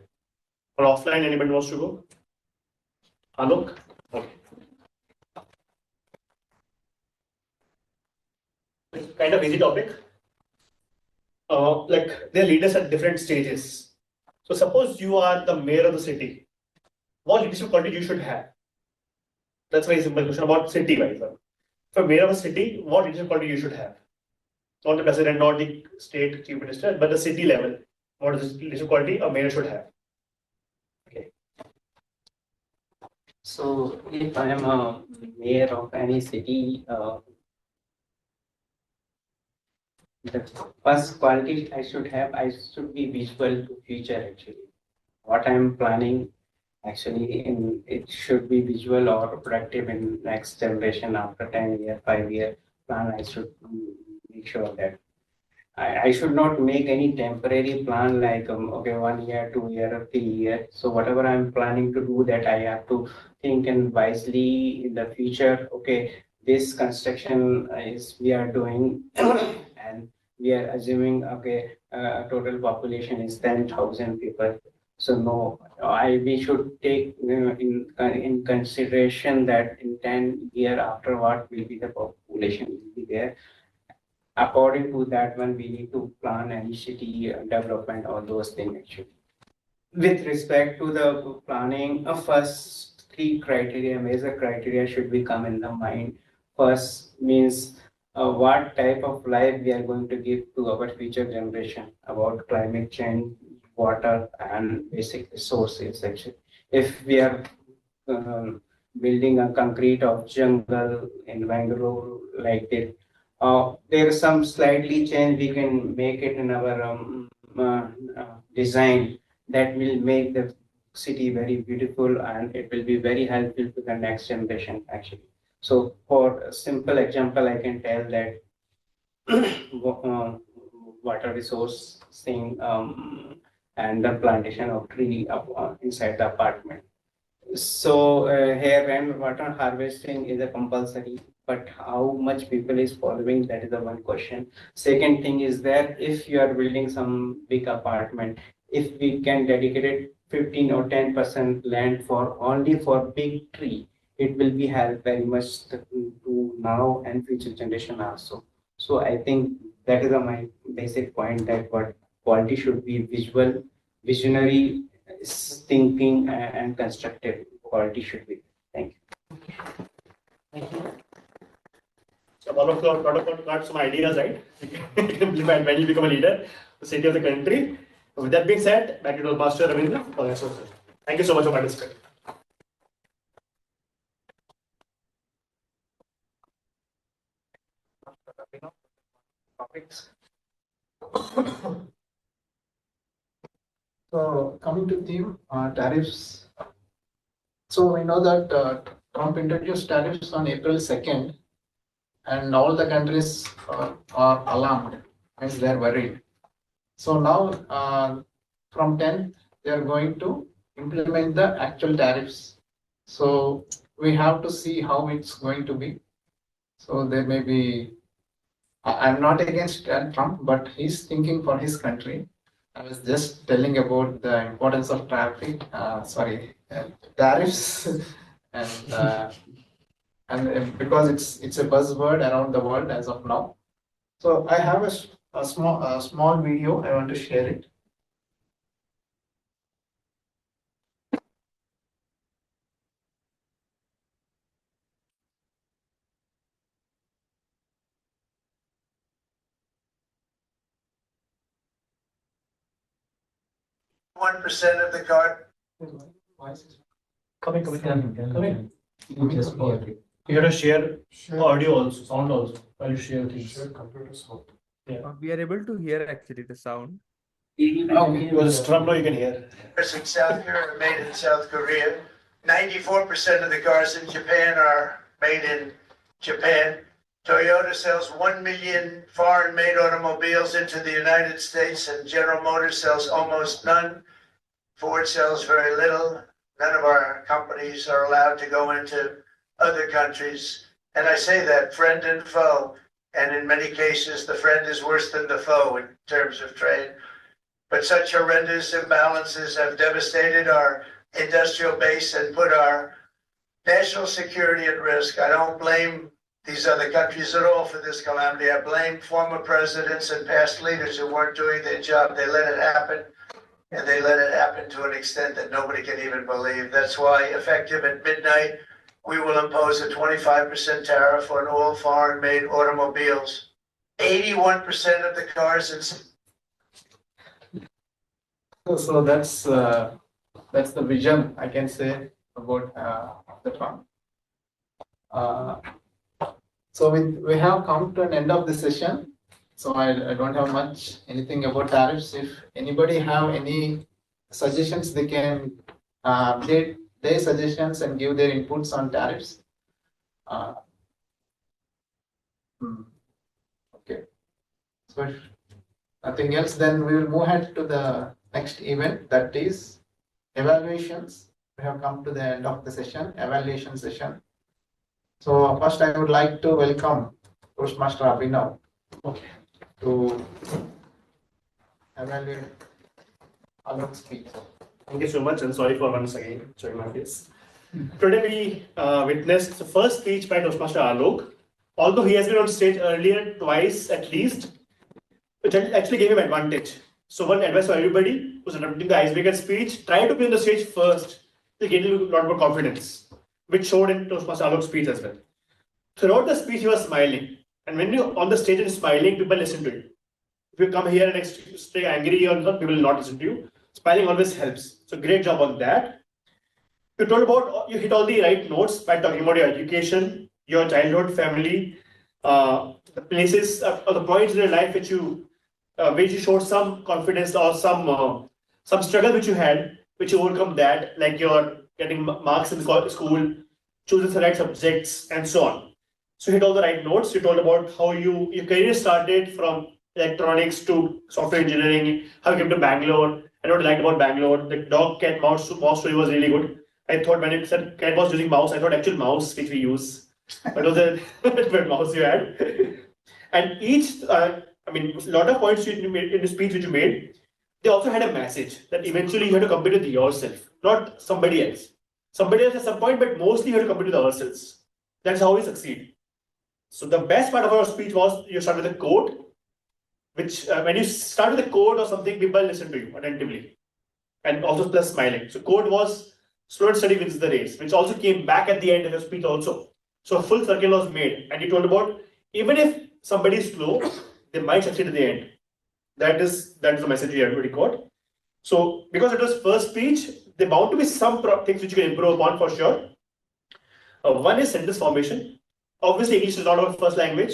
or offline? Anybody wants to go? Alok? Okay. Kind of easy topic. Like their leaders at different stages. So suppose you are the mayor of the city. What leadership quality you should have? That's a very simple question about city wise. For mayor of a city, what leadership quality you should have? Not the president, not the state chief minister, but the city level. What is the leadership quality a mayor should have? Okay. So if I am a mayor of any city, the first quality I should have, I should be visual to future actually. What I am planning actually it should be visual or productive in next generation after 10-year, 5-year plan. I should make sure that I should not make any temporary plan like okay 1 year, 2 year, or 3 year. So whatever I'm planning to do, that I have to think and wisely in the future. Okay, this construction is we are doing and we are assuming okay total population is 10,000 people. So no, we should take in consideration that in 10 year after what will be the population will be there. According to that one, we need to plan any city development, all those things actually. With respect to the planning, first 3 criteria, major criteria should be come in the mind. First means what type of life we are going to give to our future generation about climate change, water, and basic resources actually. If we are building a concrete of jungle in Bengaluru like that, there is some slightly change we can make it in our design that will make the city very beautiful and it will be very helpful to the next generation actually. So for a simple example, I can tell that water resource thing and the plantation of tree inside the apartment. So here rainwater harvesting is a compulsory, but how much people is following, that is the one question. Second thing is that if you are building some big apartment, if we can dedicate it 15 or 10% land for only for big tree, it will be help very much to now and future generation also. So I think that is my basic point, that what quality should be visual, visionary thinking and constructive quality should be. Thank you. Thank you. So all of you got some ideas, right? You can implement when you become a leader, the city of the country. With that being said, back to Master Ravindra. Thank you so much for participating. Topics. So coming to theme, tariffs. So we know that Trump introduced tariffs on April 2nd, and all the countries are alarmed, means they're worried. So now from 10th, they are going to implement the actual tariffs. So we have to see how it's going to be. So there may be, I'm not against Trump, but he's thinking for his country. I was just telling about the importance of tariffs, and because it's a buzzword around the world as of now. So I have a small video. I want to share it. %1 of the card. Coming. You have to share audio also, sound also, while you share things. Share computer sound. Yeah. We are able to hear actually the sound. Okay, because Trump now you can hear. In South here are made in South Korea. 94% of the cars in Japan are made in Japan. Toyota sells 1 million foreign-made automobiles into the United States, and General Motors sells almost none. Ford sells very little. None of our companies are allowed to go into other countries. And I say that friend and foe, and in many cases, the friend is worse than the foe in terms of trade. But such horrendous imbalances have devastated our industrial base and put our national security at risk. I don't blame these other countries at all for this calamity. I blame former presidents and past leaders who weren't doing their job. They let it happen, and they let it happen to an extent that nobody can even believe. That's why, effective at midnight, we will impose a 25% tariff on all foreign-made automobiles. 81% of the cars in So that's the vision I can say about the Trump. So we have come to an end of the session. So I don't have anything about tariffs. If anybody have any suggestions, they can update their suggestions and give their inputs on tariffs. Okay. So if nothing else, then we will move ahead to the next event, that is evaluations. We have come to the end of the session, evaluation session. So first I would like to welcome Toastmaster Abhinav to evaluate Alok's speech. Thank you so much, and sorry for once again showing my face. Today we witnessed the first speech by Toastmaster Alok. Although he has been on stage earlier twice at least, which actually gave him advantage. So one advice for everybody who's attempting the icebreaker speech: try to be on the stage first to gain a lot more confidence, which showed in Toastmaster Alok's speech as well. Throughout the speech, he was smiling. And when you're on the stage and smiling, people listen to you. If you come here and stay angry or not, people will not listen to you. Smiling always helps. So great job on that. You hit all the right notes by talking about your education, your childhood, family, the places or the points in your life which you showed some confidence or some struggle which you had, which you overcome that, like you're getting marks in school, choosing the right subjects, and so on. So you hit all the right notes. You told about how your career started from electronics to software engineering, how you came to Bangalore, and what you liked about Bangalore. The dog cat mouse story was really good. I thought when it said cat was using mouse, I thought actual mouse which we use. But it was a different mouse you had. And a lot of points you made in the speech which you made, they also had a message that eventually you have to compete with yourself, not somebody else. Somebody else at some point, but mostly you have to compete with ourselves. That's how we succeed. So the best part of our speech was you start with a quote, which when you start with a quote or something, people listen to you attentively, and also plus smiling. So quote was slow and steady wins the race, which also came back at the end of your speech also. So a full circle was made, and you told about even if somebody is slow, they might succeed at the end. That is the message you have to record. So because it was first speech, there bound to be some things which you can improve upon for sure. One is sentence formation. Obviously, English is not our first language,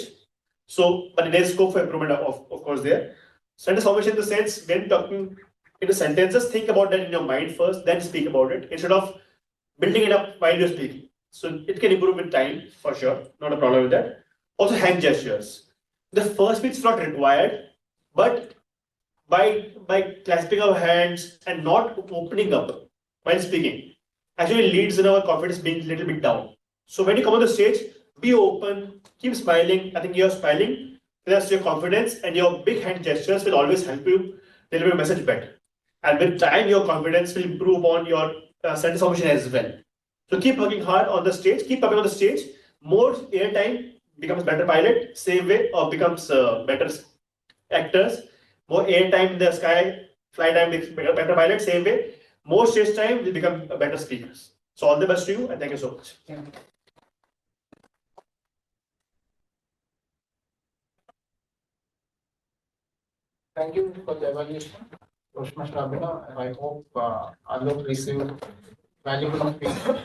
but there is scope for improvement, of course, there. Sentence formation in the sense, when talking into sentences, think about that in your mind first, then speak about it, instead of building it up while you're speaking. So it can improve with time, for sure, not a problem with that. Also, hand gestures. The first speech is not required, but by clasping our hands and not opening up while speaking, actually leads in our confidence being a little bit down. So when you come on the stage, be open, keep smiling. I think you're smiling, that's your confidence, and your big hand gestures will always help you deliver your message better. And with time, your confidence will improve on your sentence formation as well. So keep working hard on the stage, keep coming on the stage. More airtime becomes better pilot, same way, or becomes better actors. More airtime in the sky, fly time becomes better pilot, same way. More stage time will become better speakers. So all the best to you, and thank you so much. Thank you for the evaluation, Toastmaster Abhinav. I hope Alok received valuable feedback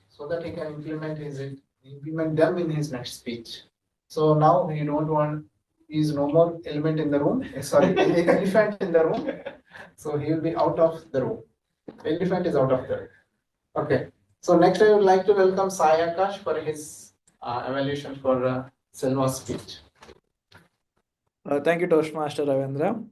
so that he can implement them in his next speech. So now we don't want is no more element in the room. Sorry, elephant in the room. So he will be out of the room. Elephant is out of the room. Okay. So next, I would like to welcome SaiAkash for his evaluation for Selva's speech. Thank you, Toastmaster Ravindra.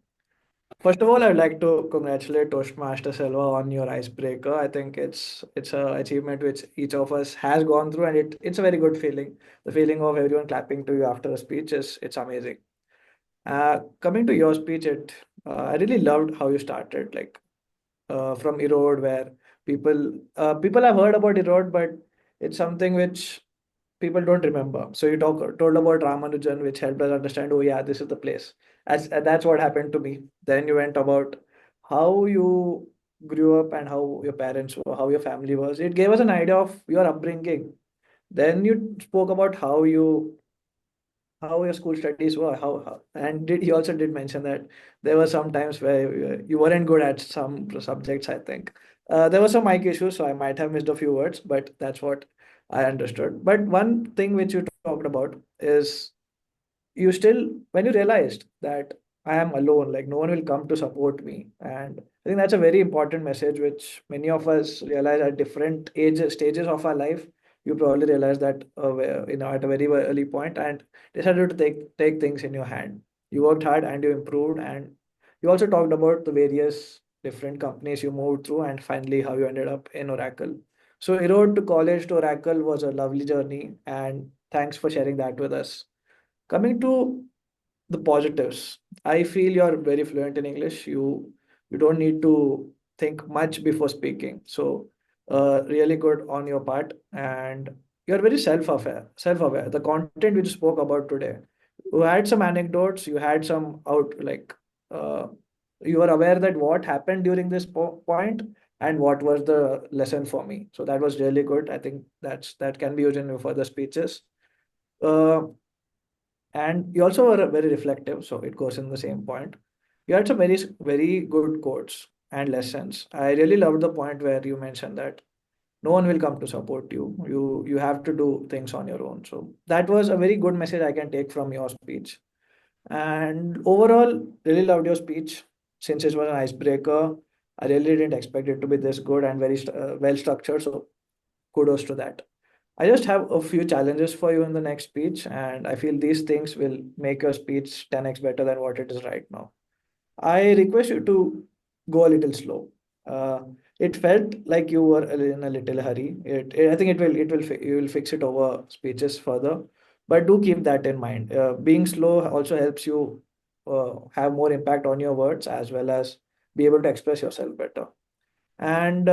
First of all, I'd like to congratulate Toastmaster Selva on your icebreaker. I think it's a achievement which each of us has gone through, and it's a very good feeling. The feeling of everyone clapping to you after a speech is it's amazing. Coming to your speech, I really loved how you started, like from Erode, where people have heard about Erode, but it's something which people don't remember. So you told about Ramanujan, which helped us understand, oh yeah, this is the place. That's what happened to me. Then you went about how you grew up and how your parents were, how your family was. It gave us an idea of your upbringing. Then you spoke about how your school studies were, and he also did mention that there were some times where you weren't good at some subjects, I think. There were some mic issues, so I might have missed a few words, but that's what I understood. But one thing which you talked about is you still, when you realized that I am alone, like no one will come to support me. And I think that's a very important message, which many of us realize at different stages of our life. You probably realize that at a very early point, and decided to take things in your hand. You worked hard and you improved, and you also talked about the various different companies you moved through, and finally how you ended up in Oracle. So, road to college to Oracle was a lovely journey, and thanks for sharing that with us. Coming to the positives, I feel you're very fluent in English. You don't need to think much before speaking. So, really good on your part, and you're very self-aware. Self-aware. The content which you spoke about today, you had some anecdotes. You had some uh, you were aware that what happened during this point and what was the lesson for me. So that was really good. I think that can be used in your further speeches. Uh, and you also were very reflective, so it goes in the same point. You had some very good quotes and lessons. I really loved the point where you mentioned that no one will come to support you. You have to do things on your own. So that was a very good message I can take from your speech. And overall, really loved your speech. Since it was an icebreaker, I really didn't expect it to be this good and very well structured. So kudos to that. I just have a few challenges for you in the next speech, and I feel these things will make your speech 10x better than what it is right now. I request you to go a little slow. Uh, it felt like you were in a little hurry. I think you will fix it over speeches further, but do keep that in mind. Being slow also helps you have more impact on your words as well as be able to express yourself better. And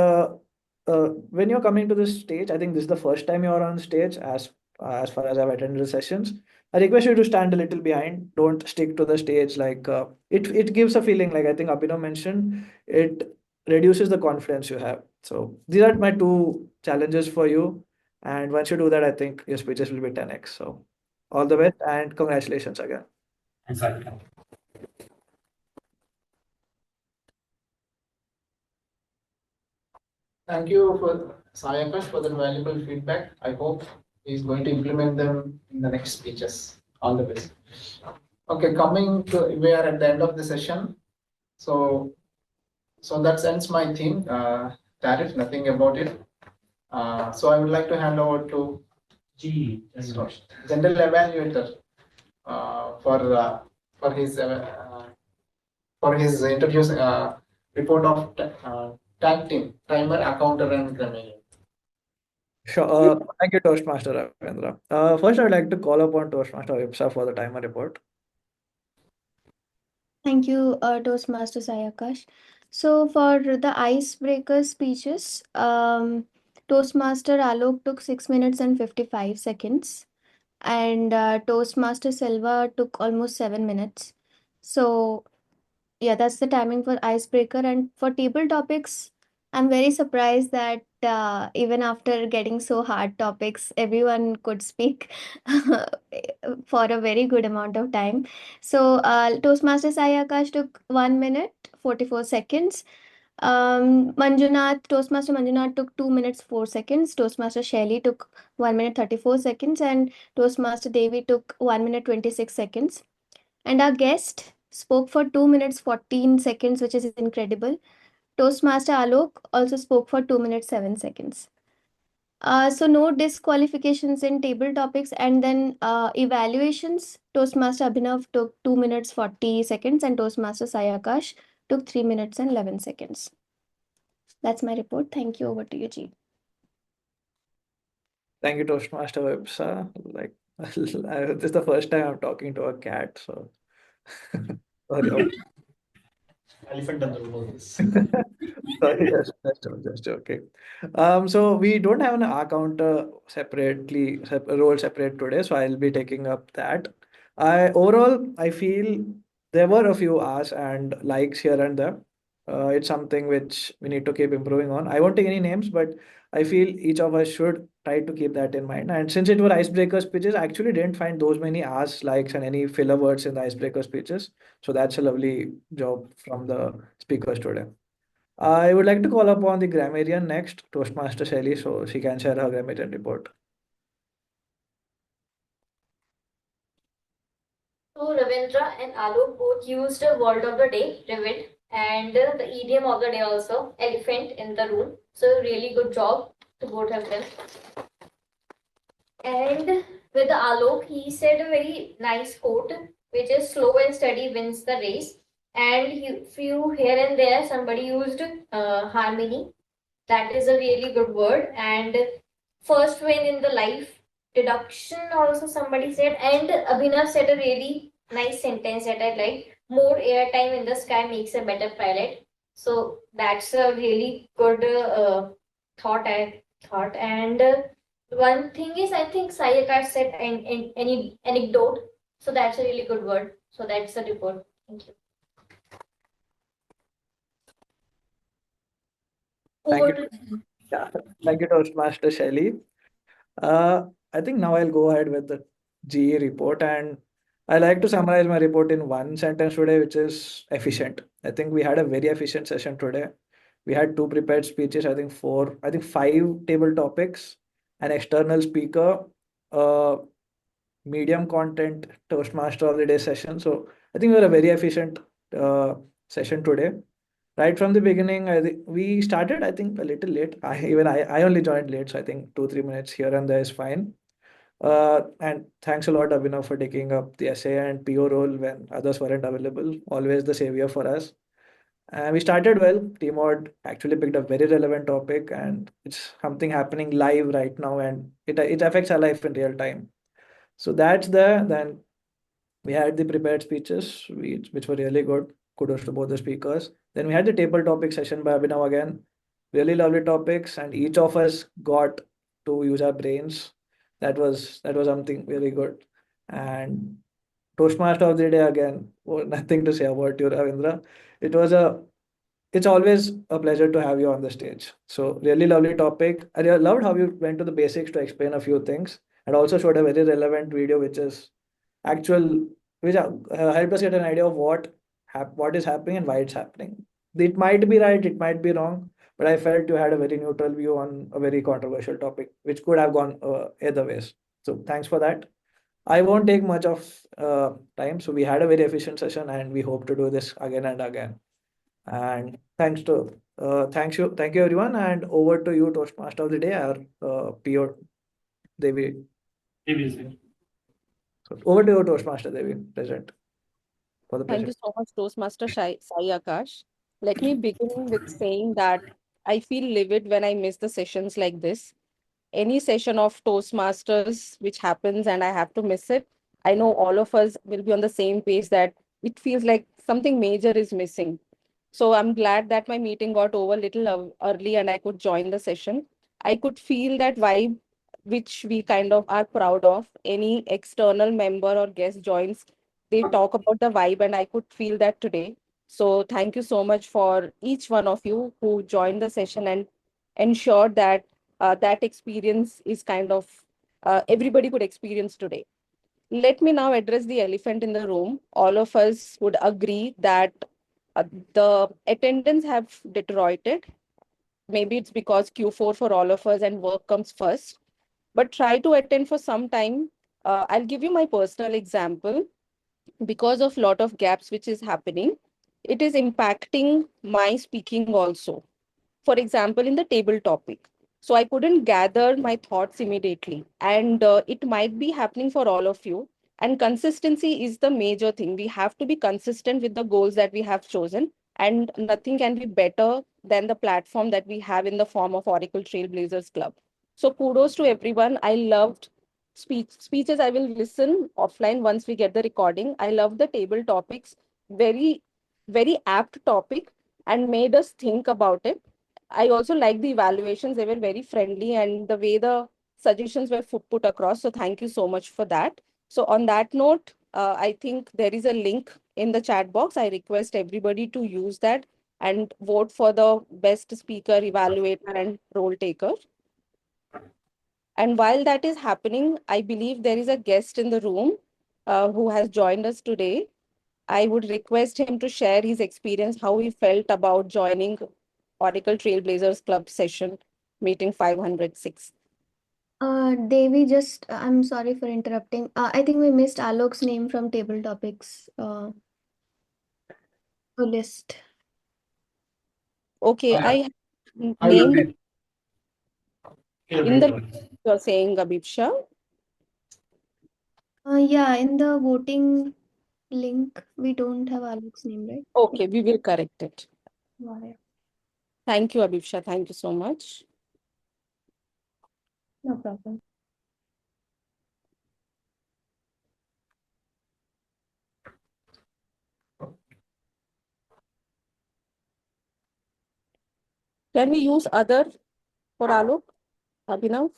when you're coming to this stage, I think this is the first time you're on stage as far as I've attended the sessions. I request you to stand a little behind. Don't stick to the stage. Like it gives a feeling, like I think Abhinav mentioned, it reduces the confidence you have. So these are my two challenges for you. And once you do that, I think your speeches will be 10x. So all the best and congratulations again. Thank you for SaiAkash for the valuable feedback. I hope he's going to implement them in the next speeches. All the best. Okay, we are at the end of the session. So that ends my theme. Tariff, nothing about it. So I would like to hand over to General Evaluator for his interviews report of tag team, timer, accounter, and grammarian. Sure. Thank you, Toastmaster Ravindra. First, I'd like to call upon Toastmaster Ipsa for the timer report. Thank you, Toastmaster SaiAkash. So for the icebreaker speeches, Toastmaster Alok took 6 minutes and 55 seconds, and Toastmaster Selva took almost 7 minutes. So yeah, that's the timing for icebreaker. And for table topics, I'm very surprised that even after getting so hard topics, everyone could speak for a very good amount of time. So Toastmaster SaiAkash took 1 minute 44 seconds. Toastmaster Manjunath took 2 minutes 4 seconds. Toastmaster Shailu took 1 minute 34 seconds, and Toastmaster Devi took 1 minute 26 seconds. And our guest spoke for 2 minutes 14 seconds, which is incredible. Toastmaster Alok also spoke for 2 minutes 7 seconds. So no disqualifications in table topics, and then evaluations. Toastmaster Abhinav took 2 minutes 40 seconds and Toastmaster SaiAkash took 3 minutes and 11 seconds. That's my report. Thank you. Over to you, Ji. Thank you, Toastmaster Vipsa. Like, this is the first time I'm talking to a cat, so sorry. Elephant in the room always. Sorry, just joking. So we don't have an account role separate today, so I'll be taking up that. I feel there were a few hours and likes here and there. It's something which we need to keep improving on. I won't take any names, but I feel each of us should try to keep that in mind. And since it were icebreaker speeches, I actually didn't find those many hours, likes, and any filler words in the icebreaker speeches. So that's a lovely job from the speakers today. I would like to call upon the grammarian next, Toastmaster Shailu, so she can share her grammarian report. So Ravindra and Alok both used a word of the day, rivet, and the idiom of the day also, elephant in the room. So really good job to both of them. And with Alok, he said a very nice quote, which is slow and steady wins the race. And few here and there, somebody used harmony. That is a really good word. And first win in the life. Deduction also somebody said. And Abhinav said a really nice sentence that I like. More airtime in the sky makes a better pilot. So that's a really good thought I thought. And one thing is, I think SaiAkash said any anecdote. So that's a really good word. So that's the report. Thank you. Thank you, Toastmaster Shailu. I think now I'll go ahead with the GE report, and I like to summarize my report in one sentence today, which is efficient. I think we had a very efficient session today. We had 2 prepared speeches, I think 5 table topics, an external speaker, medium content Toastmaster of the day session. So I think we had a very efficient session today. Right from the beginning, I think we started, I think, a little late. I only joined late, so I think 2-3 minutes here and there is fine. And thanks a lot, Abhinav, for taking up the essay and PO role when others weren't available. Always the savior for us. And we started well. TMOD actually picked a very relevant topic, and it's something happening live right now, and it affects our life in real time. So that's there. Then we had the prepared speeches, which were really good. Kudos to both the speakers. Then we had the table topic session by Abhinav again. Really lovely topics, and each of us got to use our brains. That was something really good. And Toastmaster of the day again. Oh, nothing to say about you, Ravindra. It's always a pleasure to have you on the stage. So really lovely topic. I really loved how you went to the basics to explain a few things, and also showed a very relevant video, which helped us get an idea of what is happening and why it's happening. It might be right, it might be wrong, but I felt you had a very neutral view on a very controversial topic, which could have gone either ways. So thanks for that. I won't take much of time. So we had a very efficient session, and we hope to do this again and again. And thank you everyone. And over to you, Toastmaster of the day, our PO Devi. So over to you, Toastmaster Devi, present. For the Thank you so much, Toastmaster SaiAkash. Let me begin with saying that I feel livid when I miss the sessions like this. Any session of Toastmasters which happens and I have to miss it, I know all of us will be on the same page that it feels like something major is missing. So I'm glad that my meeting got over a little early and I could join the session. I could feel that vibe which we kind of are proud of. Any external member or guest joins, they talk about the vibe, and I could feel that today. So thank you so much for each one of you who joined the session and ensured that that experience is kind of everybody could experience today. Let me now address the elephant in the room. All of us would agree that the attendance have deteriorated. Maybe it's because Q4 for all of us and work comes first. But try to attend for some time. I'll give you my personal example. Because of lot of gaps which is happening, it is impacting my speaking also. For example, in the table topic, So I couldn't gather my thoughts immediately. And it might be happening for all of you. And consistency is the major thing. We have to be consistent with the goals that we have chosen. And nothing can be better than the platform that we have in the form of Oracle Trailblazers Club. So kudos to everyone. I loved speeches. I will listen offline once we get the recording. I love the table topics. Very, very apt topic and made us think about it. I also like the evaluations. They were very friendly and the way the suggestions were put across. So thank you so much for that. So on that note, I think there is a link in the chat box. I request everybody to use that and vote for the best speaker, evaluator, and role taker. And while that is happening, I believe there is a guest in the room who has joined us today. I would request him to share his experience, how he felt about joining Oracle Trailblazers Club session, meeting 506. Devi, I'm sorry for interrupting. I think we missed Alok's name from table topics list. Okay, I I will named in the you're saying Abhibsha. Yeah, in the voting link, we don't have Alok's name, right? Okay, we will correct it. Yeah. Thank you, Abhibsha. Thank you so much. No problem. Can we use other for Alok? Abhinav?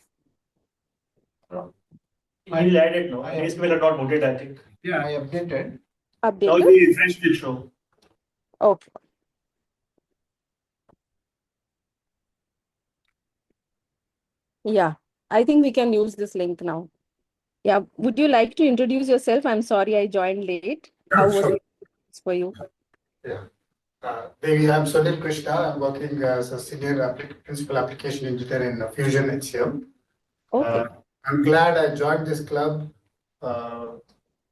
I will add it now. These people are not voted, I think. Yeah, I updated. Now Updated? the refresh will show. Okay. Yeah, I think we can use this link now. Yeah, would you like to introduce yourself? I'm sorry I joined late. How was it for you? Yeah. Devi, I'm Sunil Krishna. I'm working as a senior principal application engineer in Fusion HCM. Okay. I'm glad I joined this club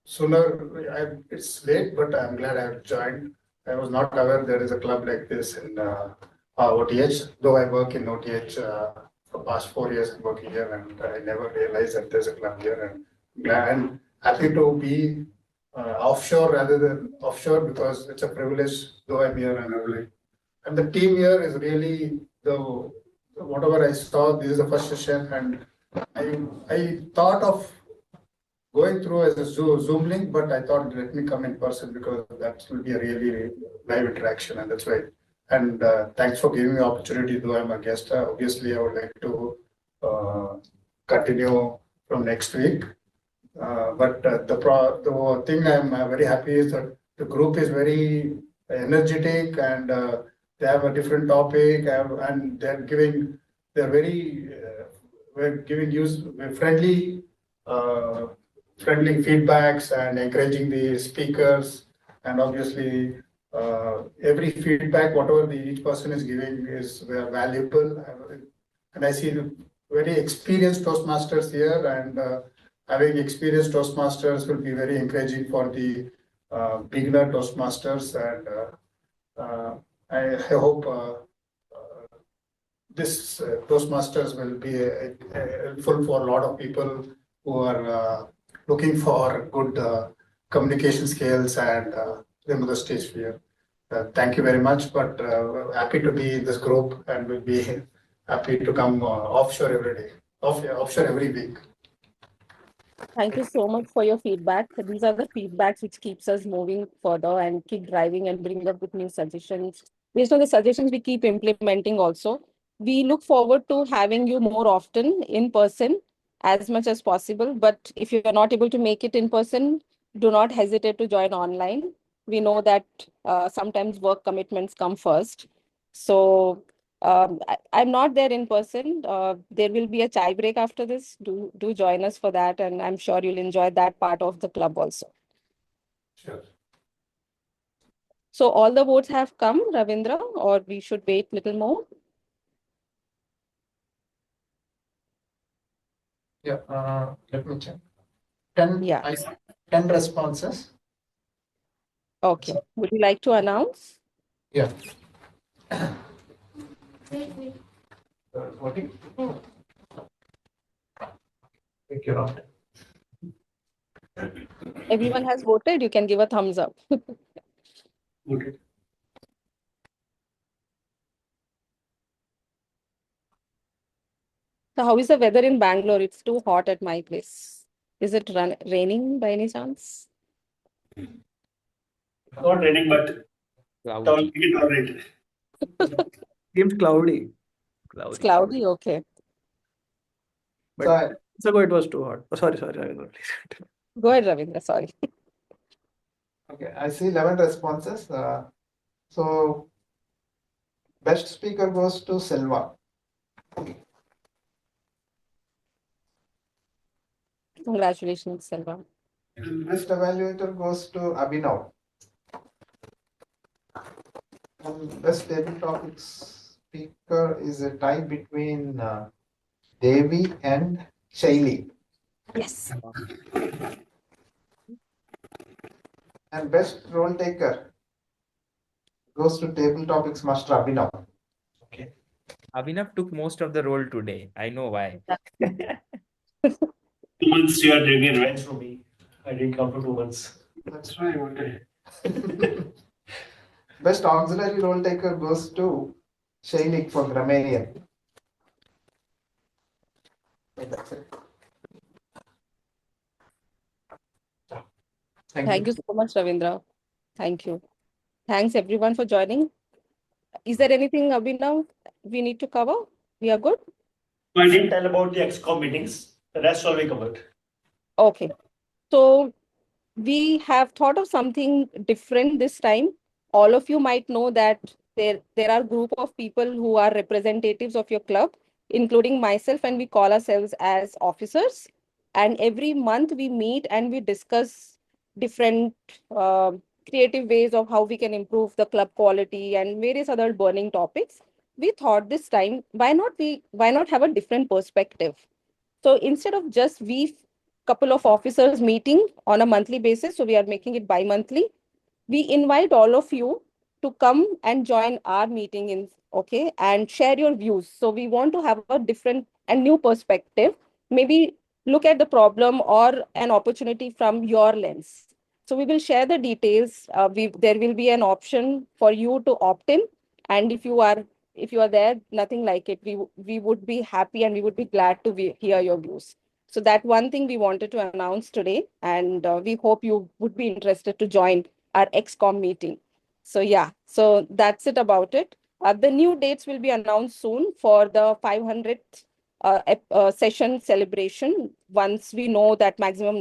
sooner. It's late, but I'm glad I've joined. I was not aware there is a club like this in OTH, though I work in OTH for past 4 years. I'm working here, and I never realized that there's a club here. And glad and happy to be offshore rather than offshore because it's a privilege, though I'm here and early. And the team here is really whatever I saw, this is the first session, and I thought of going through as a Zoom link, but I thought let me come in person because that will be a really live interaction, and that's why. And thanks for giving me the opportunity, though I'm a guest. Obviously, I would like to continue from next week. But the thing I'm very happy is that the group is very energetic and they have a different topic and they're giving friendly friendly feedbacks and encouraging the speakers, and obviously every feedback whatever each person is giving is valuable, and I see very experienced Toastmasters here, and having experienced Toastmasters will be very encouraging for the beginner Toastmasters, and I hope this Toastmasters will be helpful for a lot of people who are looking for good communication skills and the stage fear. Thank you very much, but happy to be in this group and will be happy to come offshore every day, offshore every week. Thank you so much for your feedback. These are the feedbacks which keeps us moving further and keep driving and bring up with new suggestions. Based on the suggestions, we keep implementing also. We look forward to having you more often in person as much as possible. But if you're not able to make it in person, do not hesitate to join online. We know that sometimes work commitments come first. So I'm not there in person. There will be a chai break after this. Do join us for that, and I'm sure you'll enjoy that part of the club also. Sure. So all the votes have come, Ravindra, or we should wait a little more? Yeah, let me check. 10, Yeah. 10 responses. Okay. Would you like to announce? Yeah. Wait. Voting? Thank you, Ram. Everyone has voted. You can give a thumbs up. Voted. So how is the weather in Bangalore? It's too hot at my place. Is it raining by any chance? Not raining, but Cloudy. make it all right. Seems cloudy. It's cloudy, okay. But so it was too hot. Oh, sorry, Ravindra, please. Go ahead, Ravindra, sorry. Okay, I see 11 responses. So best speaker goes to Selva. Congratulations, Selva. Best evaluator goes to Abhinav. And best table topics speaker is a tie between Devi and Shailu. Yes. And best role taker goes to table topics master Abhinav. Okay. Abhinav took most of the role today. I know why. 2 months you are taking revenge from me. I didn't come for 2 months. That's right. Okay. Best auxiliary role taker goes to Shailik for grammarian. That's it. Thank you so much, Ravindra. Thank you. Thanks everyone for joining. Is there anything, Abhinav, we need to cover? We are good? I didn't tell about the XCOM meetings. The rest all we covered. Okay. So we have thought of something different this time. All of you might know that there are a group of people who are representatives of your club, including myself, and we call ourselves as officers. And every month we meet and we discuss different creative ways of how we can improve the club quality and various other burning topics. We thought this time, why not have a different perspective? So instead of just we couple of officers meeting on a monthly basis, so we are making it bi-monthly, we invite all of you to come and join our meeting okay, and share your views. So we want to have a different and new perspective, maybe look at the problem or an opportunity from your lens. So we will share the details. There will be an option for you to opt in, and if you are there, nothing like it, we would be happy and we would be glad to hear your views. So that one thing we wanted to announce today, and we hope you would be interested to join our XCOM meeting. So yeah, so that's it about it. The new dates will be announced soon for the 500th session celebration once we know that maximum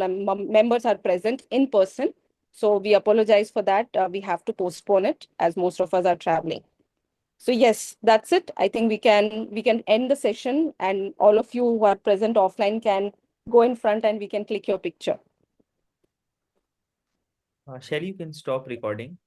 members are present in person. So we apologize for that. We have to postpone it as most of us are traveling. So yes, that's it. I think we can end the session, and all of you who are present offline can go in front and we can click your picture. Shailu, you can stop recording.